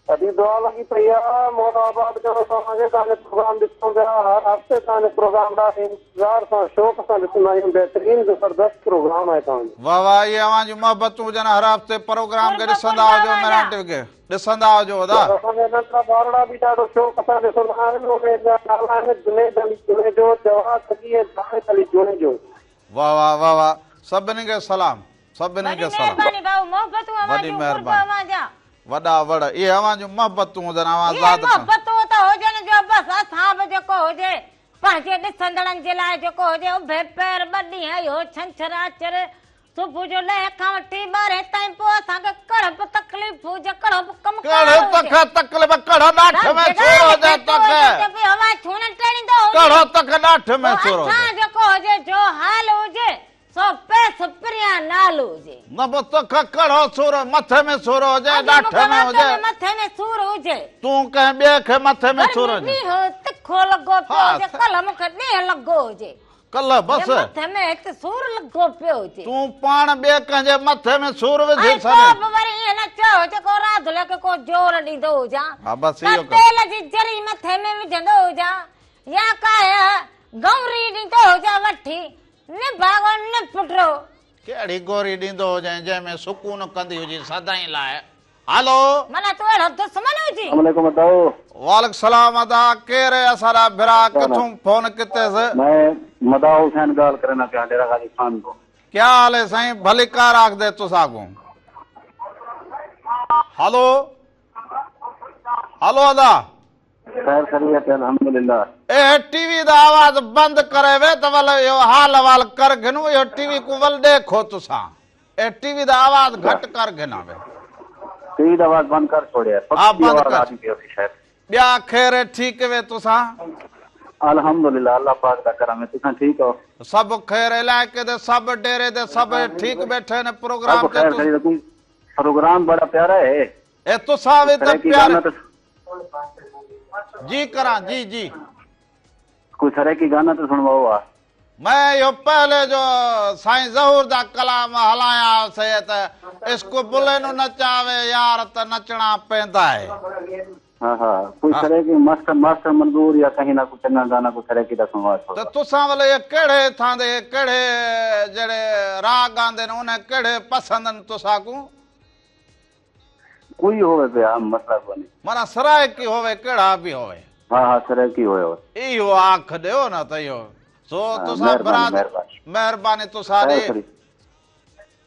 अॼु दुआ लॻी पई आहे। मोहम्मदाबाद जो तव्हांखे तव्हांजो प्रोग्राम ॾिसूं पिया, हर हफ़्ते तव्हांजो प्रोग्राम ॾाढे इंतज़ार सां शौक़ सां ॾिसंदा आहियूं। बहितरीन ज़बरदस्त प्रोग्राम आहे तव्हांजो। वाह वाह, ये अवां जूं मोहबतूं हुजनि, हर हफ़्ते प्रोग्राम खे ॾिसंदा हुजो, मेरा टीवी खे ॾिसंदा हुजो अदा। असांजा नंढड़ा ॿारड़ा बि ॾाढो शौक़ सां ॾिसंदा आहिनि। उहे जा नाला आहिनि जुनेद अली जुने जो, जवाहर अली ऐं जावेद अली जुने जो। वाह वाह वाह वाह, सभिनी खे सलाम, सभिनी खे सलाम। महिरबानी भाऊ, मोहबतूं अवां जूं, कुर्ब अवां जा वॾा वॾ, इहे अवां जूं मोहबतूं हुजनि, अवां इहे ज़ात मोहबतूं त हुजनि जो बसि असां बि जेको हुजे पंहिंजे ॾिसंदड़नि जे लाइ जेको हुजे उभे पैर ॿ ॾींहं इहो छंछरु अचर सुबुह जो 9 खां वठी 12 ताईं, पोइ असांखे कड़ब तकलीफ़ हुजे, कड़ब कम तकलीफ़ कड़ ॾाठ में सूर हुजे, तक हवा छूण टेड़ींदो हुजे, कड़ तक ॾाठ में सूर हुजे। असां जेको हुजे जो हाल हुजे सो पैस प्रिया नाल हुजे, न बि तोख कड़ो सूर मथे में सूर हुजे, ॾाठ में हुजे, मथे में सूर हुजे, तूं कंहिं ॿिए खे मथे में सूर हुजे, तिखो लॻो पियो हुजे, कल्ह मूंखे ॾींहुं लॻो हुजे, कल्ह बसि मथे में हिते सूर लॻो पियो हुजे, तूं पाण ॿिए कंहिंजे मथे में सूर विझी ऐं छॾे। पोइ बि वरी ईअं न चयो जेको राधुल खे को जोर ॾींदो हुजां, हा बसि इहो कर। तेल जी जरी मथे में विझंदो हुजां, या का गौरी ॾींदो हुजां वठी न भागो न पुटो, कहिड़ी गोरी ॾींदो हुजे जंहिंमें सुकून कंदी हुजे सदाईं लाइ। हलो माना तूं अहिड़ो दुश्मन हुजी। वालेकुम अदाओ। वालेकुम सलाम अदा, केर है असारा भरा, किथों फोन किते से? मैं मदाओ हुसैन गाल करना पिया डेरा गाजी खान को। क्या हाल है साईं, भली कार आख दे तो सागो। हेलो हेलो अदा, खैर खैरियत है अल्हम्दुलिल्लाह। ए टीवी दा आवाज बंद करे वे तो वल यो हाल वाल कर घनु, यो टीवी को वल देखो तुसा, ए टीवी दा आवाज घट कर घना वे, टीवी दा आवाज बंद कर छोड़िया। हाँ, बंद कर। आदमी पियो सी शायद। ब्या खैर ठीक वे तुसा? अल्हम्दुलिल्लाह, अल्लाह पाक दा करम है। तुसा ठीक हो? सब खैर, इलाके दे सब डेरे दे सब ठीक बैठे ने प्रोग्राम सब ते खैर तुस खैरियत। प्रोग्राम बड़ा प्यारा है। ए तो साहब तरह तो की प्यार गाना तो जी करा जी जी। कोई तरह की गाना तो सुनवाओ आ। मैं यो पहले जो साईं ज़हूर दा कलाम हलाया से त इसको बुले नु नचावे यार त नचना पैंदा है। हाँ हाँ कोई तरह की मस्त मस्त मंजूर या कहीं ना कुछ चंगा गाना कोई तरह की सुनवा तो तुसा वाले ये केड़े थां दे केड़े जेड़े राग गांदे ने उन्हें केड़े पसंद न तुसा को? कोई होवे पे हम मसला कोनी। माना सराय की होवे केड़ा भी होवे। हाँ हाँ तरह की होवे। इहो आख देओ ना तयो सो तुसा बरादर मेहरबानी तुसा दे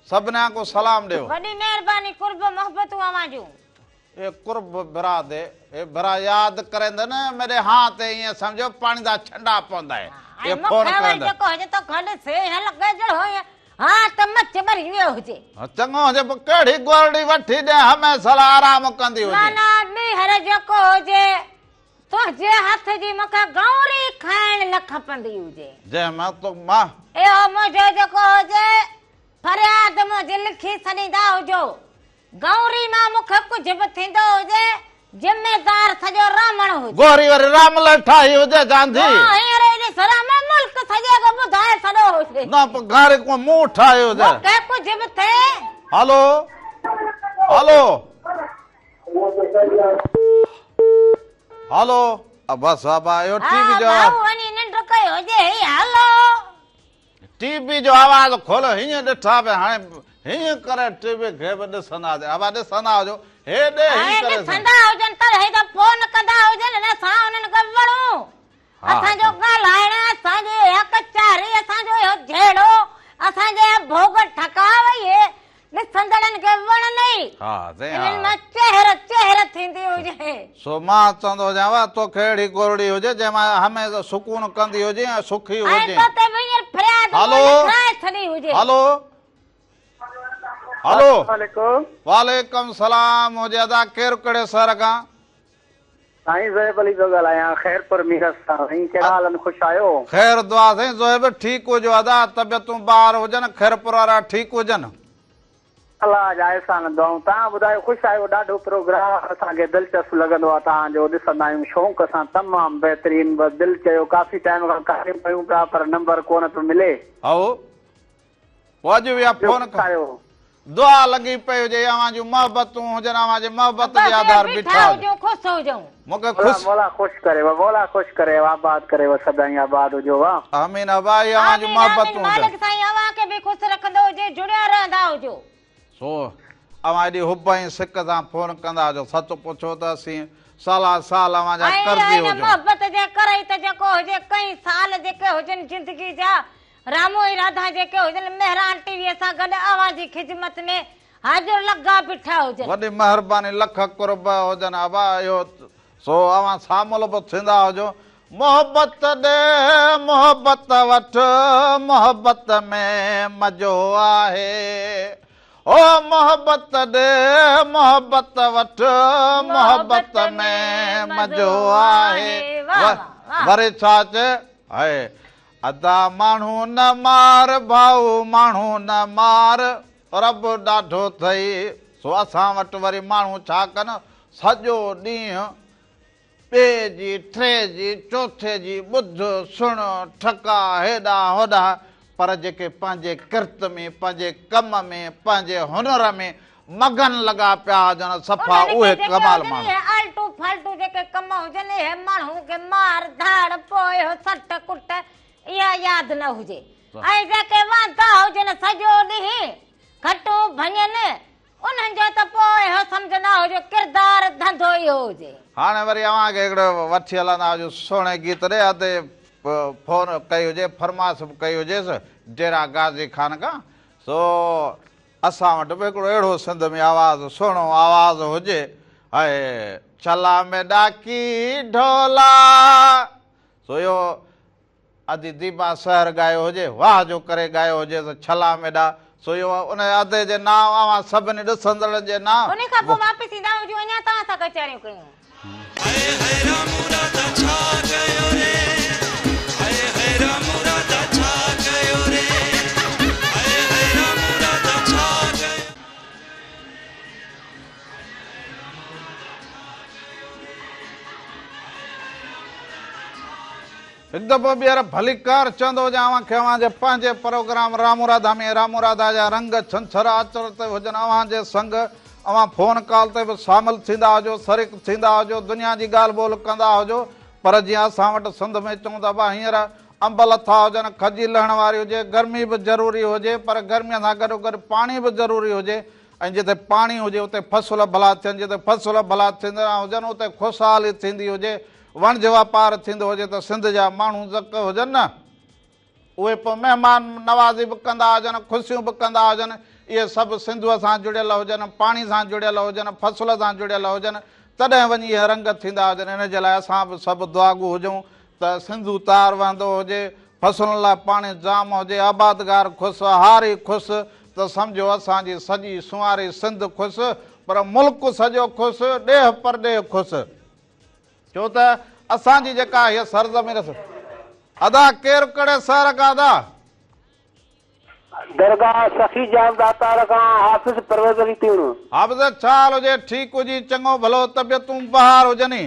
सबना को सलाम देओ। वडी मेहरबानी कुर्ब मोहब्बत आवाजू ए कुर्ब भरा दे ए भरा याद करेंदे न मेरे हाथ ये समझो पानी दा छंडा पोंदा है ये फोन करेंदे जो कहो तो खड से हल गजड़ होय हां त मच भरी वियो हुजे चंगो जे केड़ी गोरडी वठी दे हमें सला आराम कंदी हो ना ना नी हर जो कहो जे तो जे हाथ जी मका गौरी खाण न खपंदी हुजे जे मैं तो मां ए ओ मुझे जो कहो जे फरियाद मुझे लिखी सनीदा हुजो गौरी मां मुख कुछ भी थींदो हुजे जिम्मेदार सजो रामण हुजे गोरी वर राम लठाई हुजे गांधी हां रे रे सरा में मुल्क सजे को बुधाए सडो हुजे ना घर को मुंह ठायो हुजे के कुछ भी थे हेलो हेलो हेलो अब बस अब आयो टीवी जो वनी नंड कयो जे हेलो टीवी जो आवाज खोलो हिय ॾिठा पे हाणे हिय करे टीवी खे बि ॾिसंदा अब ॾिसंदा हुजो हे ॾे ही करे संदा हुजन तर हे त फोन कंदा हुजन न सा उनन खे वणो असां जो ॻाल्हाइण असां जे हक चारी असां जो इहो झेड़ो असां जे भोग ठकावई ॾिसंदड़न खे वण नहीं हा ते इनन में चेहर चेहर थींदी हुजे सो मां चवंदो जावा तो खेड़ी गोरड़ी हुजे जे मां हमें सुकून कंदी हुजे सुखी ऐं हुजे तो ते वञर फरियाद हेलो थनी हुजे हेलो हेलो वालेकुम वालेकुम सलाम हुजे अदा केर कड़े सर का साईं ज़ैब अली जो ॻाल्हायां ख़ैरपुर मीरस सां साईं कहिड़ा हाल आहिनि ख़ुशि आहियो खैर दुआ साईं ज़ोहिब ठीक हुजो अदा तबियतूं ॿार हुजन खैरपुर वारा ठीक हुजन अलाह जा एहसान दुआऊं तव्हां ॿुधायो ख़ुशि आहियो ॾाढो प्रोग्राम असांखे दिलचस्प लॻंदो आहे तव्हांजो ॾिसंदा आहियूं शौक़ सां तमामु बहितरीन बसि दिलि चयो काफ़ी टाइम खां कारियूं पयूं पिया पर नंबर कोन पियो मिले आओ वाजू या फोन ख़ुशि आहियो दुआ लगी पई हुजे अवां जूं मोहबतूं हुजन अवां जे मोहबत जे आधार बीठा हुजो खुश हुजो मूंखे मौला ख़ुशि मौला ख़ुशि करेव मौला ख़ुशि करेव आबाद करेव सदाईं आबाद हुजो वाह आमीन अबाई अवां जूं मोहबतूं हुजन मालिक साईं अवां खे बि खुश रखंदो हुजे जुड़िया रहंदा हुजो सो अवां एॾी हुब ऐं सिक सां फोन कंदा हुजो सच पुछो त असीं साला साल अवां जा कर्ज़ी हुजो मोहबत जे करे त जेको हुजे कई साल जेके हुजनि जिंदगी जा रामो इरादा जेके हुजनि मेहरान टीवीअ सां गॾु अवां जी खिदमत में हाज़िर लॻा बीठा हुजनि वॾी महिरबानी लख कुर्ब हुजनि अबा इहो सो अवां सामुल बि थींदा हुजो मोहबत ॾे मोहबत वठ मोहबत में मज़ो आहे ओ मोहबत ॾे मोहबत वठ मोहबत में मज़ो आहे वरी छा चए हाय अदा माण्हू न मार भाऊ माण्हू न मार रब ॾाढो अथई सो असां वटि वरी माण्हू छा कनि सॼो ॾींहुं ॿिए जी टे जी चौथे जी ॿुध सुण ठका हेॾा होॾा पर जेके पंहिंजे किर्त में पंहिंजे कम में पंहिंजे हुनर में मगन लॻा पिया हुजनि सफ़ा उहे कमाल माण्हू आल्टू फाल्टू जेके कम हुजनि हे माण्हू खे मार धाड़ पोइ सट कुट इहा यादि न हुजे ऐं जेके वांदा हुजनि सॼो ॾींहुं खटो भञनि उन्हनि जो त पोइ सम्झंदा हुजो किरदार धंधो इहो हुजे हाणे वरी अव्हांखे हिकिड़ो वठी हलंदा हुजो सुहिणे गीत ॾे अते फोन कई हुजे फरमाइश बि कई हुजेसि डेरा गाज़ी खान खां सो असां वटि बि हिकिड़ो अहिड़ो सिंध में आवाज़ु सुहिणो आवाज़ु हुजे ऐं छला में ॾाकी ढोला सो इहो अदी दीपा सहर ॻायो हुजे वाह जो करे ॻायो हुजे त छला में ॾा सो इहो उन अदे जे नाम अवां सभिनी ॾिसंदड़नि जे नाम उन खां पोइ वापसि ईंदा हुजो अञा तव्हां सां कचहरियूं कयूं एक दफ़ो ॿीहर भली कार चवंदो जावां खे अव्हां जे पंहिंजे प्रोग्राम रामू राधा में रामू राधा जा रंग छंछर आचर ते हुजनि, अव्हां जे संग अव्हां फोन कॉल ते बि शामिल थींदा हुजो, शरीक थींदा हुजो, दुनिया जी ॻाल्हि ॿोल कंदा हुजो। पर जीअं असां वटि सिंध में चऊं था भाउ हींअर अंब लथा हुजनि, खजी लहण वारी हुजे, गर्मी बि ज़रूरी हुजे, पर गर्मीअ सां गॾोगॾु पाणी बि ज़रूरी हुजे। ऐं जिते पाणी हुजे उते फसल भला थियनि, जिते फसल भला थींदा हुजनि उते ख़ुशहाली थींदी हुजे, वणज वापारु थींदो हुजे। त सिंध जा माण्हू ज़क हुजनि न, उहे पोइ महिमान नवाज़ी बि कंदा हुजनि, ख़ुशियूं बि कंदा हुजनि। इहे सभु सिंधूअ सां जुड़ियल हुजनि, पाणी सां जुड़ियल हुजनि, फसल सां जुड़ियल हुजनि, तॾहिं वञी इहे रंग थींदा हुजनि। इन जे लाइ असां बि सभु दुआगू हुजूं त सिंधू तार वहंदो हुजे, फसलुनि लाइ पाणी जाम हुजे, आबादगार ख़ुशि, हारी ख़ुशि, त सम्झो असांजी सॼी सुवारी सिंध ख़ुशि, पर मुल्क सॼो ख़ुशि, ॾेह परॾेह ख़ुशि। छो त असांजी जेका हीअ सरज़मीन अदा केरु करे सर का अदा दरगाह सखी जाम दातार खां हाफ़िज़ परवेज़ अली तीणो। हाफ़िज़ छा हाल हुजे, ठीकु हुजी, चङो भलो, तबियतूं बहार हुजनि।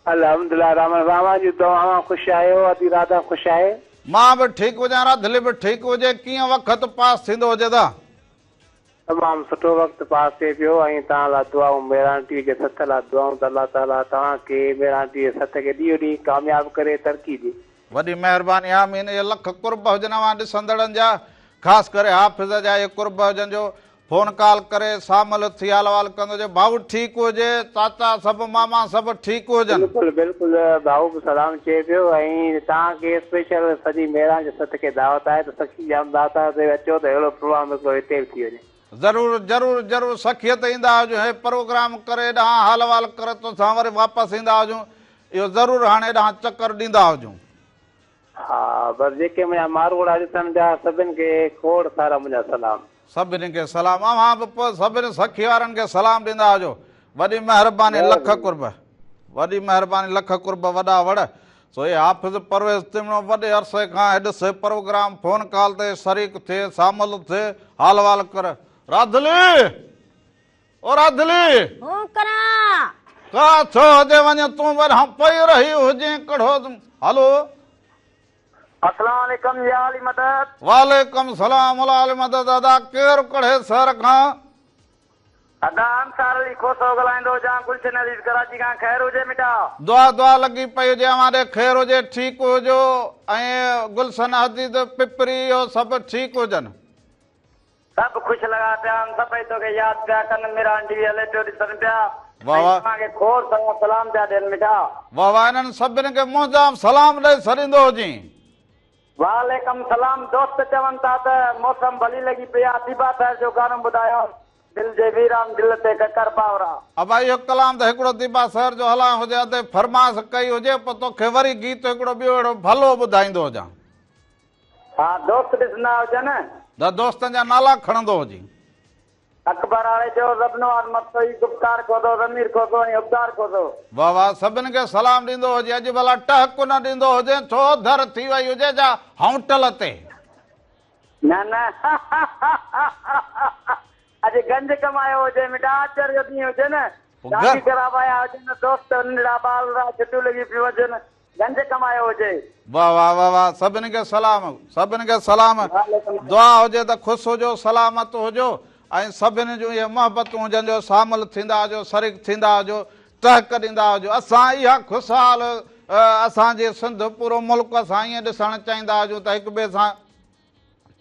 अल्हम्दुलिल्लाह रामा जी दुआवां ख़ुशि आहियो, अदी राधा ख़ुशि आहे। मां बि ठीकु हुजां, राधली बि ठीकु हुजे। कीअं वक़्तु पास थींदो हुजे दा? तमामु सुठो वक़्तु पास थिए पियो ऐं तव्हां लाइ दुआऊं, मेरानटी जे सथ लाइ दुआऊं त अलाह ताला तव्हांखे मेरानटी जे सथ खे ॾींहों ॾींहुं कामयाबु करे तरक़ी ॾे। वॾी महिरबानी। आमीन। इहे लख कुर्ब हुजनि अवां ॾिसंदड़नि जा, ख़ासि करे हाफ़िज़ जा इहे कुर्ब हुजनि जो फोन कॉल करे शामिल थी हाल वाल कंदो हुजे। भाऊ ठीकु हुजे, चाचा सभु मामा सभु ठीकु हुजनि। बिल्कुलु बिल्कुुल भाऊ बि सलाम चए पियो ऐं तव्हांखे स्पेशल सॼी मेरान जे सथ खे दावत आहे त सखी जाम दाता ते अचो त अहिड़ो प्रोग्राम हिकिड़ो हिते बि थी वञे। ज़रूरु ज़रूरु ज़रूरु सखियत ईंदा हुजूं, हे प्रोग्राम करे ॾांहुं हाल वाल करे तोसां वरी वापसि ईंदा हुजूं, इहो ज़रूरु हाणे ॾांहुं चकर ॾींदा हुजूं। हा बसि जेके मुंहिंजा मारवाड़ा ॾिसण जा सभिनि खे खोड़ सारा मुंहिंजा सलाम। सभिनी खे सलाम। अव्हां बि पोइ सभिनी सखी वारनि खे सलाम ॾींदा हुजो। वॾी महिरबानी, लख कुर्ब, वॾी महिरबानी, लख कुर्ब वॾा वड़। सो हे हाफ़िज़ परवेज़ तीणो वॾे अरसे खां हेॾिसे प्रोग्राम फोन कॉल ते शरीक थिए, शामिल थिए, हाल वाल कर। राधली ओ राधली का छो हुजे वञे तूं वरी पई रही हुजे कढ़ो। हलो अस्सलाम वालेकुम या अली मदद। वालेकुम सलाम अली मदद। अदा केरु कढ़े सर खां? अदा अंसार अली खोसो ॻाल्हाईंदो जा, गुलशन अली कराची खां। ख़ैर हुजे मिटा? दुआ दुआ लॻी पई हुजे, हमारे ख़ैर हुजे, ठीकु हुजो। ऐं गुलशन हदीद पिपरी इहो सभु ठीकु हुजनि? सभु ख़ुशि लॻा पिया आहिनि, सभई तोखे यादि पिया कनि, मेरा आंटी हले पियो ॾिसनि पिया। वाह वाह, तव्हांखे खोड़ सारा सलाम पिया ॾियनि मिटा। वाह वाह, इन्हनि सभिनी खे मुंहिंजा सलाम ॾेई छॾींदो हुजी। वालेकुम सलाम। दोस्त चवनि था त मौसम भली लॻी पई आहे, दीबा साहिब जो गानो ॿुधायो, दिल जे वीरान दिल ते ककर पावरा। अब इहो कलाम त हिकिड़ो दीबा सर जो हलां हुजे, अधे फरमाइश कई हुजे, पोइ तोखे वरी गीत हिकिड़ो ॿियो अहिड़ो भलो ॿुधाईंदो हुजां। हा दोस्त ॾिसंदा हुजनि त दोस्तनि जा नाला खणंदो हुजी। अकबर वारे जो रबनो मस्तई गुप्तार खोदो, रमीर खोदो ऐं उबदार खोदो। वाह वाह, सभिनि खे सलाम ॾींदो हुजे। अॼु भला टहक न ॾींदो हुजे, छो धर थी वई हुजे जा हाउटल ते। न न अॼु गंज कमायो हुजे मिटा, आचर जो ॾींहुं हुजे न, शादी करावाया हुजनि, दोस्त नंढड़ा ॿार छुटियूं लॻी पियूं हुजनि, गंज कमायो हुजे। वाह वाह वाह वाह, सभिनि खे सलाम, सभिनि खे सलाम। दुआ हुजे त ख़ुशि हुजो, सलामत हुजो, ऐं सभिनी जूं इहे मोहबतूं हुजनि जो शामिल थींदा हुजो, शरीक थींदा हुजो, टहक ॾींदा हुजो। असां इहा ख़ुशहाल असांजे सिंध पूरो मुल्क असां ईअं ॾिसणु चाहींदा हुजूं त हिक ॿिए सां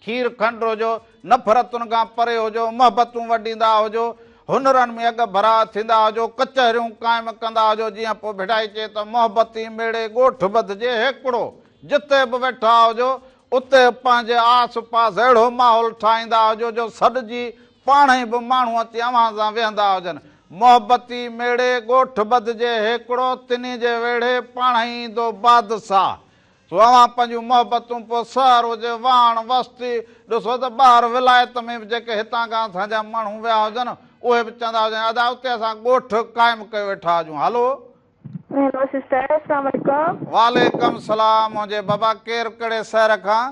खीर खंड हुजो, नफ़रतुनि खां परे हुजो, मोहबतूं वॾींदा हुजो, हुनरनि में अॻु भरा थींदा हुजो, कचहरियूं क़ाइमु कंदा हुजो। जीअं पोइ भिठाई चए त मोहबती मेड़े ॻोठ ॿधिजे हिकिड़ो, जिते बि वेठा हुजो उते पंहिंजे आस पास अहिड़ो माहौल ठाहींदा हुजो जो सॾिजी पाण ई बि माण्हू अची अव्हां सां वेहंदा हुजनि। मोहबती मेड़े ॻोठ ॿधिजे हिकिड़ो, तिनी जे वेड़े पाण ई ईंदो बादशाह। सो अव्हां पंहिंजूं मोहबतूं पोइ शहर हुजे, वाण वस्ती, ॾिसो त ॿाहिरि विलायत में बि जेके हितां खां असांजा माण्हू विया हुजनि उहे बि चवंदा हुजनि अदा उते असां ॻोठ क़ाइमु कयो वेठा हुजूं। हलो हेलो सिस्टर, अस्सलाम वालेकुम। वालेकुम सलाम। मुंहिंजे बाबा केरु कहिड़े शहर खां?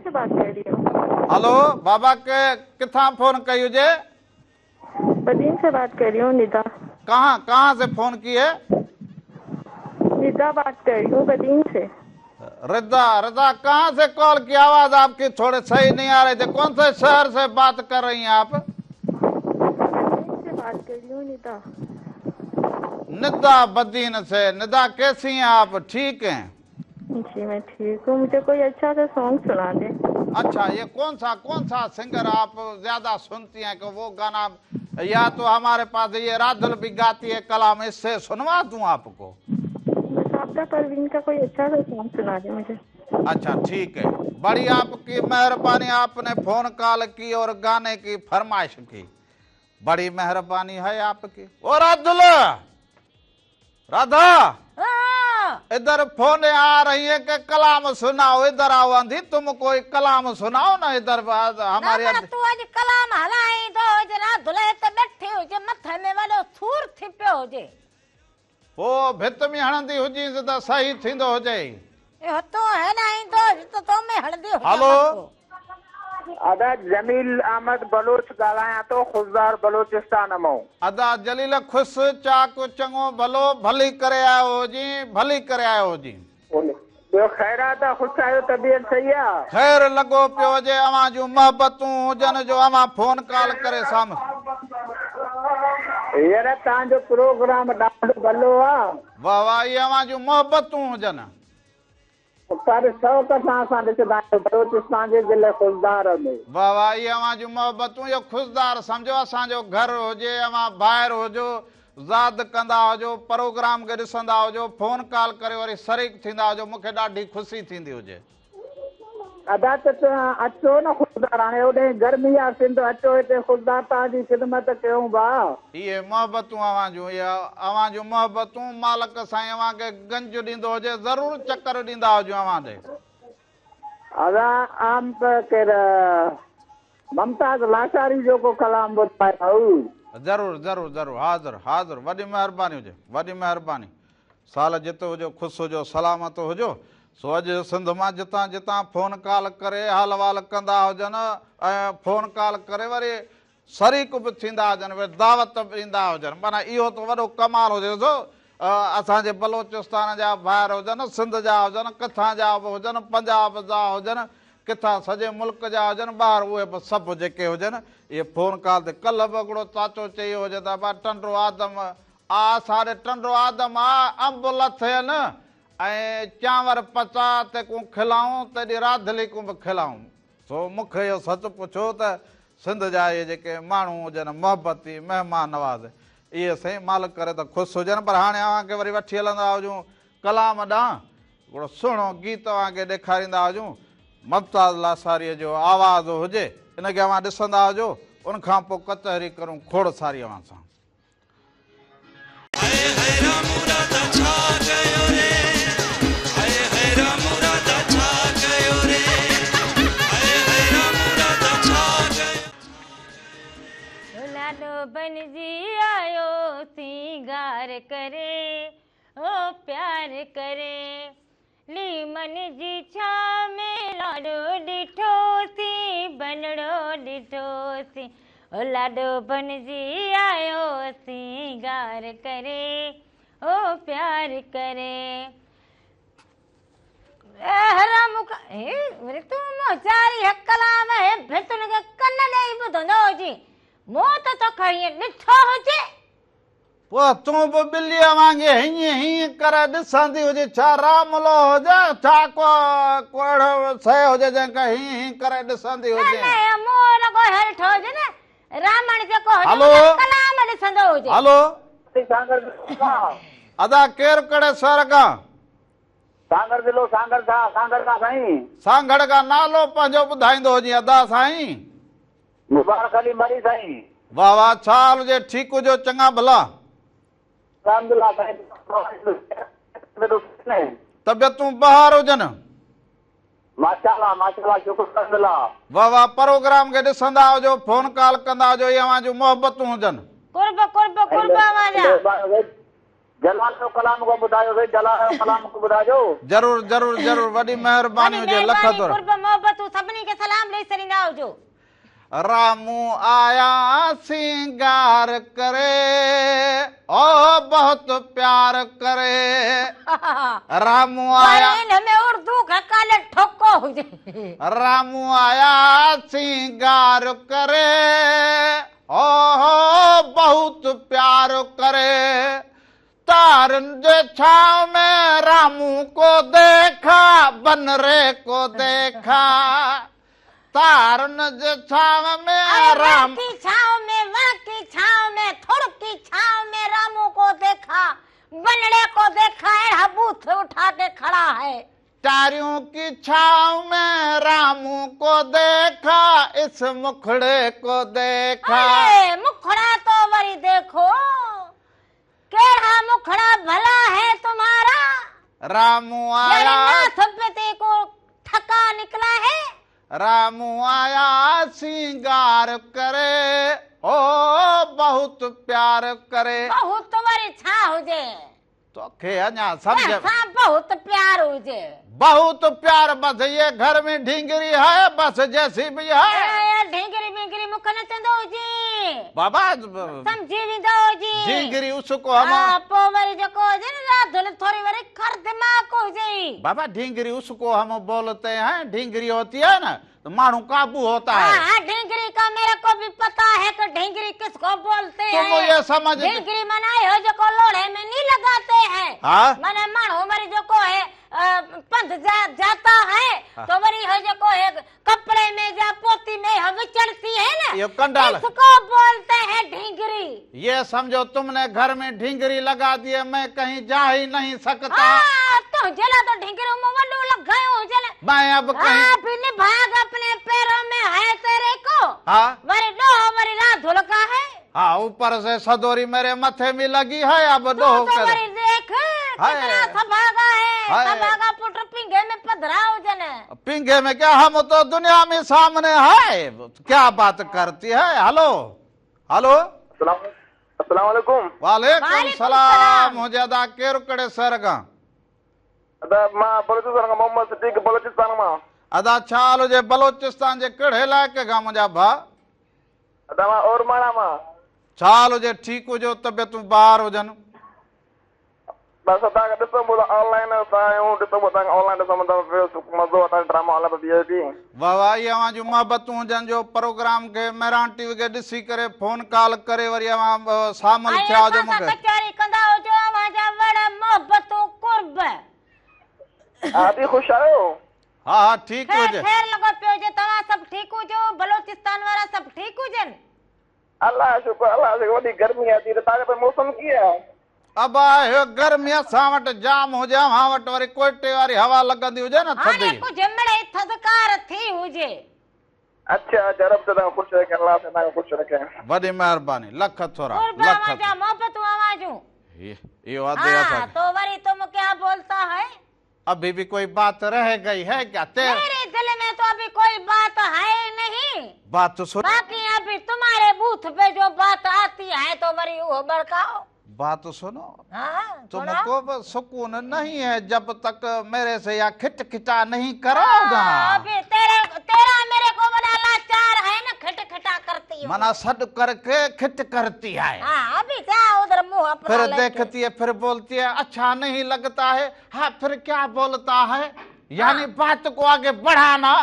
से बात कर रही हूँ। हेलो बाबा के किथां फोन कई हुजे? बदीन से बात कर रही हूँ, निदा। कहाँ से फोन की है? रिदा बात कर रही हूँ बदीन से। रिदा, रिदा कहाँ से कॉल की? आवाज आपकी थोड़ी सही नहीं आ रही थी। कौन से शहर से बात कर रही हैं आप? बदीन से बात कर रही हूँ निदा। निदा बदीन से। निदा कैसी हैं आप? ठीक हैं? जी मैं ठीक हूँ। मुझे कोई अच्छा सा सॉन्ग सुना दे। अच्छा, ये कौन सा सिंगर आप ज्यादा सुनती हैं कि वो गाना? या तो हमारे पास ये राधुल भी गाती है कलाम, इससे सुनवा दूं आपको? बस आपका परवीन का कोई अच्छा सा सॉन्ग सुना दे मुझे। अच्छा ठीक है, बड़ी आपकी मेहरबानी, आपने फोन कॉल की और गाने की फरमाइश की, बड़ी मेहरबानी है आपकी। ओ राधुल, राधा हाँ। इधर फोन आ रही है कि कलाम सुनाओ। इधर आओ आंधी, तुम कोई कलाम सुनाओ ना इधर। हमारे ना तू आज कलाम हलाई तो जरा धुले ते बैठे हो जे मथे में वालो सूर थी पियो हो जे वो भित में हणंदी हुजी त सही थींदो हुजे। यो तो है नहीं तो में हल्दी हो। हेलो, अदा जमील अहमद बलोच ॻाल्हायां थो ख़ुशदार बलोचिस्तान मां। अदा जलील खुश चाक चङो भलो, भली करे आयो हो जी, भली करे आयो हो जी। ॿियो ख़ैरात आहे? ख़ुशि आहियो? तबियत सही आहे? ख़ैर लॻो पियो हुजे, अवां जूं मोहबतूं हुजनि जो अवां फोन कॉल करे साम्हूं। हींअर तव्हांजो प्रोग्राम ॾाढो भलो आहे। वाह वाह, इहे अवां जूं मोहबतूं हुजनि। पर शौक़ सां असां ॾिसंदा आहियूं बलोचिस्तान जे दिलि ख़ुशदार में। वाह वाह, इहे अवां जूं मोहबतूं, इहो ख़ुशदार सम्झो असांजो घर हुजे, अवां ॿाहिरि हुजो, ज़ाद कंदा हुजो, प्रोग्राम खे ॾिसंदा हुजो, फोन कॉल करे वरी शरीक थींदा हुजो, मूंखे ॾाढी ख़ुशी थींदी हुजे। अदा त अचो न ख़ुशदार, हाणे होॾे गर्मी आहे सिंध, अचो हिते ख़ुशदार तव्हांजी ख़िदमत कयूं भाउ। इहे मोहबतूं अवां जूं, इहे अवां जूं मोहबतूं, मालिक साईं अवां खे गंज ॾींदो हुजे, ज़रूरु चकर ॾींदा हुजो अवां ॾे। अदा आम केरु ममताज़ लाचारी जो को कलाम ॿुधायो। ज़रूरु ज़रूरु ज़रूरु, हाज़िर हाज़िर, वॾी महिरबानी हुजे, वॾी महिरबानी। साल जिते हुजो, ख़ुशि हुजो, सलामत हुजो। सो अॼु सिंध मां जितां जितां फोन कॉल करे हाल वाल कंदा हुजनि ऐं फोन कॉल करे वरी शरीक बि थींदा हुजनि, वरी दावत बि ॾींदा हुजनि, माना इहो त वॾो कमाल हुजे। सो असांजे बलोचिस्तान जा ॿाहिरि हुजनि, सिंध जा हुजनि, किथां जा बि हुजनि, पंजाब जा हुजनि, किथां सॼे मुल्क जा हुजनि, ॿाहिरि उहे बि सभु जेके हुजनि इहे फोन कॉल ते। कल्ह बि हिकिड़ो चाचो चयो हुजे त भाउ टंडो आदम आ, सारे टंडो आदम आ, अंब लथियनि ऐं चांवर पचा ते को खिलाऊं, तॾहिं राधली को बि खिलाऊं। सो मूंखे इहो सच पुछो त सिंध जा इहे जेके माण्हू हुजनि, मोहबती महिमान नवाज़, इहे साईं मालिक करे त ख़ुशि हुजनि। पर हाणे अव्हांखे वरी वठी हलंदा हुजूं कलाम ॾांहुं, हिकिड़ो सुहिणो गीत अव्हांखे ॾेखारींदा हुजूं, ममताज़ लासारीअ जो आवाज़ हुजे, इनखे अव्हां ॾिसंदा हुजो, उनखां पोइ कचहरी करूं खोड़ सारी अव्हां सां। बनजी आयो सिंगार करे, ओ प्यार करे, लीमन जी छा में लाडो ॾिठो सी, बनड़ो ॾिठो सी, ओ लाडो बनजी आयो सिंगार करे, ओ प्यार करे। हराम का मेरे तू मोचारी कलाम है, भितुन के कन ॾेई ॿुधंदो हुजी, मोत तो खड़ी ॾिठो हुजे। पोइ तूं बि ॿिलीअ वांगुरु हीअं हीअं करे ॾिसंदी हुजे, छा रामलो हुजे, छा को अहिड़ो शइ हुजे जंहिंखे हीअं हीअं करे ॾिसंदी हुजे। मोर को हेठि हुजे न, रावण जेको हुजे हलो, कलाम ॾिसंदो हुजे। हलो अदा केरु कड़े सर खां? सांगर जिलो सांगर खां साईं। सांगड़ खां नालो पंहिंजो ॿुधाईंदो हुजे अदा साईं। मुबारक अली मरी साईं। वाह वाह, छा हाल हुजे? ठीकु हुजो? चङा भला? तबियतूं बहार हुजनि? माशाअल्लाह माशाअल्लाह, शुक्र अल्हम्दुलिल्लाह। वाह वाह, प्रोग्राम खे ॾिसंदा हुजो, फोन कॉल कंदा हुजो, इहे अव्हां जूं मोहबतूं हुजनि। कुर्ब कुर्ब कुर्ब आवाज़ जलाल जो कलाम को ॿुधायो साईं, जलाल जो कलाम को ॿुधायो। ज़रूरु ज़रूरु ज़रूरु, वॾी महिरबानी हुजे, लख तोर। कुर्ब मोहबतूं सभिनी खे सलाम ॾेई छॾींदा हुजो। रामू आया सिंगार करे, ओ बहुत प्यार करे। रामू आया में उर्दू का काले ठोको हो जाए। रामू आया सिंगार करे, ओ बहुत प्यार करे। तारन जे छाव में रामू को देखा, बनरे को देखा। तारन जे छाव में राम की छाव में, वहाँ की छाव में, थोड़ की छाव में रामू को देखा, बनड़े को देखा है, बूथ उठा के खड़ा है। टारियों की छाव में रामू को देखा, इस मुखड़े को देखा। अरे मुखड़ा तो वरी देखो, केड़ा मुखड़ा भला है तुम्हारा। रामू आया, नाथ को ठका निकला है। रामू आया सिंगार करे, ओ बहुत प्यार करे। बहुत वरी छा हुजे तो खे अञा समझ, बहुत प्यार हुजे। बहुत प्यार, बस ये घर में ढींगरी है, बस जैसी भी है। ढींगरी बिंगरी मुख न चंदो जी बाबा, समझी भी दो जी। ढींगरी उसको हम पो वरी जको जन राधुल थोड़ी वरी खर दिमाग हो जाई। बाबा ढींगरी उसको हम बोलते हैं, ढींगरी होती है ना तो मानू काबू होता है। हाँ, ढींगरी का मेरे को भी पता है कि ढींगरी किसको बोलते हैं। तुम ये समझ, ढींगरी मनाए हो जो को लोढ़े में नहीं लगाते हैं। हाँ? मने मानो मरी जो को है पंथ जाता है। हाँ। तो वरी हो जो को है कपड़े में या पोती में हम चढ़ती है ना, ये कंडाल इसको बोलते हैं ढींगरी। ये समझो तुमने घर में ढींगरी लगा दिए, मैं कहीं जा ही नहीं सकता। हाँ, तो जला तो ढींगरी मुंह लग गए हो जला। मैं अब कहीं फिर भाग अपने पैरों में है तेरे को। हाँ वरी डोह वरी राधुल का है। हाँ, ऊपर से सदोरी मेरे मथे में लगी है, अब डोह तो कर। वरी देख कितना सभागा है, सभागा पुत्र पिंगे में पधराओ जने। पिंगे में क्या, हम तो दुनिया में सामने है, क्या बात करती है। हेलो हेलो, अस्सलाम वालेकुम। वालेकुम सलाम। हो ज्यादा केर कड़े सरगा अदा मां बलूचिस्तान का मोहम्मद सिद्दीक बलूचिस्तान मां। अदा छाल जे बलोचिस्तान जे कड़े इलाके का मुंहिंजा भा। अदा मां और माणा मां छाल जे ठीक हुजो, तबियतूं ॿार हुजनि। बस तव्हांखे ॾिसो बोला ऑनलाइन असां ॾिसो तव्हांखे ऑनलाइन ॾिसो मतलब मज़ो असांजो ड्रामा हला पियो वीआईपी। वाह वाह, ये अवां जूं मोहबतूं हुजनि जो प्रोग्राम के मेरान टीवी के ॾिसी करे फोन कॉल करे वरी अवां शामिल थिया हुजो। मूंखे कचहरी कंदा हुजो, अवां जा वड़ मोहबतूं कुर्ब। आप भी खुश आयो? हाँ हाँ ठीक हुजे। खैर लॻो पियो जे तव्हां सभु ठीकु हुजो, बलोचिस्तान वारा सभु ठीकु हुजनि। अल्लाह शुक्र, अल्लाह से वॾी गर्मी आहे त तव्हांखे पे मौसम कीअं आहे? अब आहे गर्मी असां वटि जाम हुजे, अवां वटि वरी कोयटे वारी हवा लॻंदी हुजे न हाणे थधी। कुझु मिड़े थधिकार थी हुजे। अच्छा जरब से तव्हां ख़ुशि रखे, अल्लाह से तव्हांखे ख़ुशि रखे। वॾी महिरबानी, लख थोरा कुर्ब लख। अवां जा मोहबतूं अवां जूं। इहो अधे हाँ, असां तो वरी तुम क्या बोलता है? अभी भी कोई बात रह गई है क्या? मेरे दिल में तो अभी कोई बात है नहीं। बात तो सुन, बाकी अभी तुम्हारे बूथ पे जो बात आती है तो वरी वो बड़काओ। बात तो सुनो। हाँ, तुमको बस सुकून नहीं है जब तक मेरे से या खिटखिटा नहीं करोगा। अभी तेरा मेरे को बड़ा लाचार है ना, खिटखिटा करती हो। मना सड करके खिट करती है। हाँ, अभी क्या उधर मुंह अपना फिर लेके। देखती है, फिर बोलती है अच्छा नहीं लगता है। हाँ फिर क्या बोलता है, यानी बात को आगे बढ़ाना।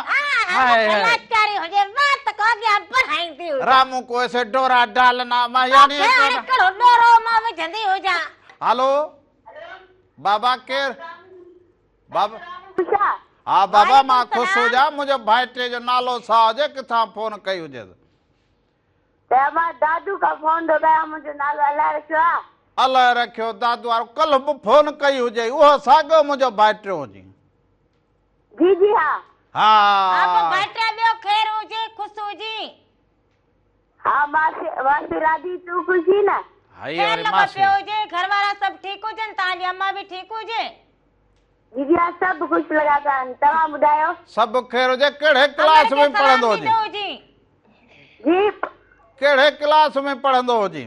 लाचारी हो जाए, बात को आगे बढ़ाई हो। रामू को ऐसे डोरा डालना, मैं यानी डोरो मां में जंदी हो जा। हेलो बाबा केर बाबा? हाँ बाबा, मां खुश हो जा, मुझे भाईटे जो नालो सा हुजे, किथां फोन कई हुजे। दादू का फोन दबाया, मुझे नालो अल्लाह रखियो। अल्लाह रखियो दादू वारो, कल बि फोन कई हुजे, उहो साॻियो मुंहिंजो भाइटियो हुजे। जी जी हाँ हाँ भाईटा ॿियो ख़ैर हुजे, ख़ुशि हुजी। हाँ मासी राधी तू खुशी ना? हाय खैर अरे लॻो मासी, पियो हुजे, घर वारा सभु ठीकु हुजनि, तव्हांजी अम्मा बि ठीकु हुजे। दीदी हाँ सब खुश लगा था। तव्हां ॿुधायो? सभु ख़ैर हुजे। कहिड़े क्लास में पढ़ंदो हुजे? जी कहिड़े क्लास में पढ़ंदो हुजे?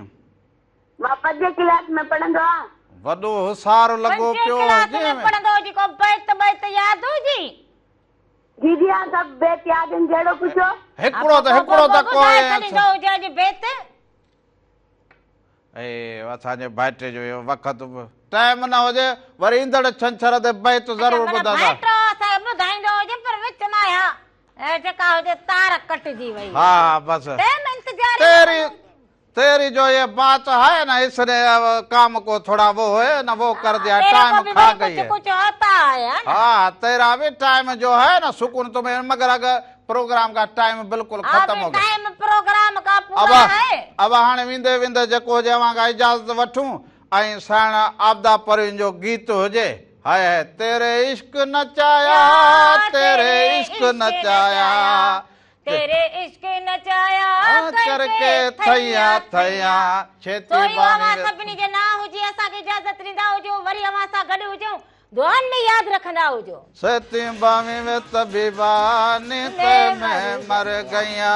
मां 5 क्लास में पढ़ंदो आहियां। वॾो होशियारु लॻो पियो हुजे। पढ़ंदो हुजे, को बैत यादि हुजी? दीदी हाँ सब बेत याद आहिनि, जहिड़ो पुछो। हिकिड़ो त कोई हुजे बेत असांजे भाइटे जो इहो वक़्तु टाइम न हुजे वरी ईंदड़ छंछर ते बैत ज़रूर ॿुधंदा ॿुधाईंदो हुजे पर विच मां जेका हुजे तार कटजी वई हाँ बस तेरी जो ये बात है ना इसने काम को थोड़ा वो है ना वो कर दिया टाइम खा गई है कुछ होता है हाँ तेरा भी टाइम जो है ना सुकून तुम्हें मगर अगर प्रोग्राम का टाइम बिल्कुल खत्म हो गया टाइम प्रोग्राम का पूरा है अब हाणे विंदे विंदे जेको हुजे अवां खां इजाज़त वठूं ऐं साण आपदा परवीन जो गीत हुजे हाय हाय तेरे इश्क नचाया तेरे इश्क नचाया तेरे इश्क नचाया करके थैया थैया छेती बानी सभिनी जे ना हुजे असांखे इजाज़त ॾींदा हुजो वरी अवां सां गॾु हुजूं दुआनि में यादि रखंदा हुजो सती बामी में तबीबानी ते में मर गईया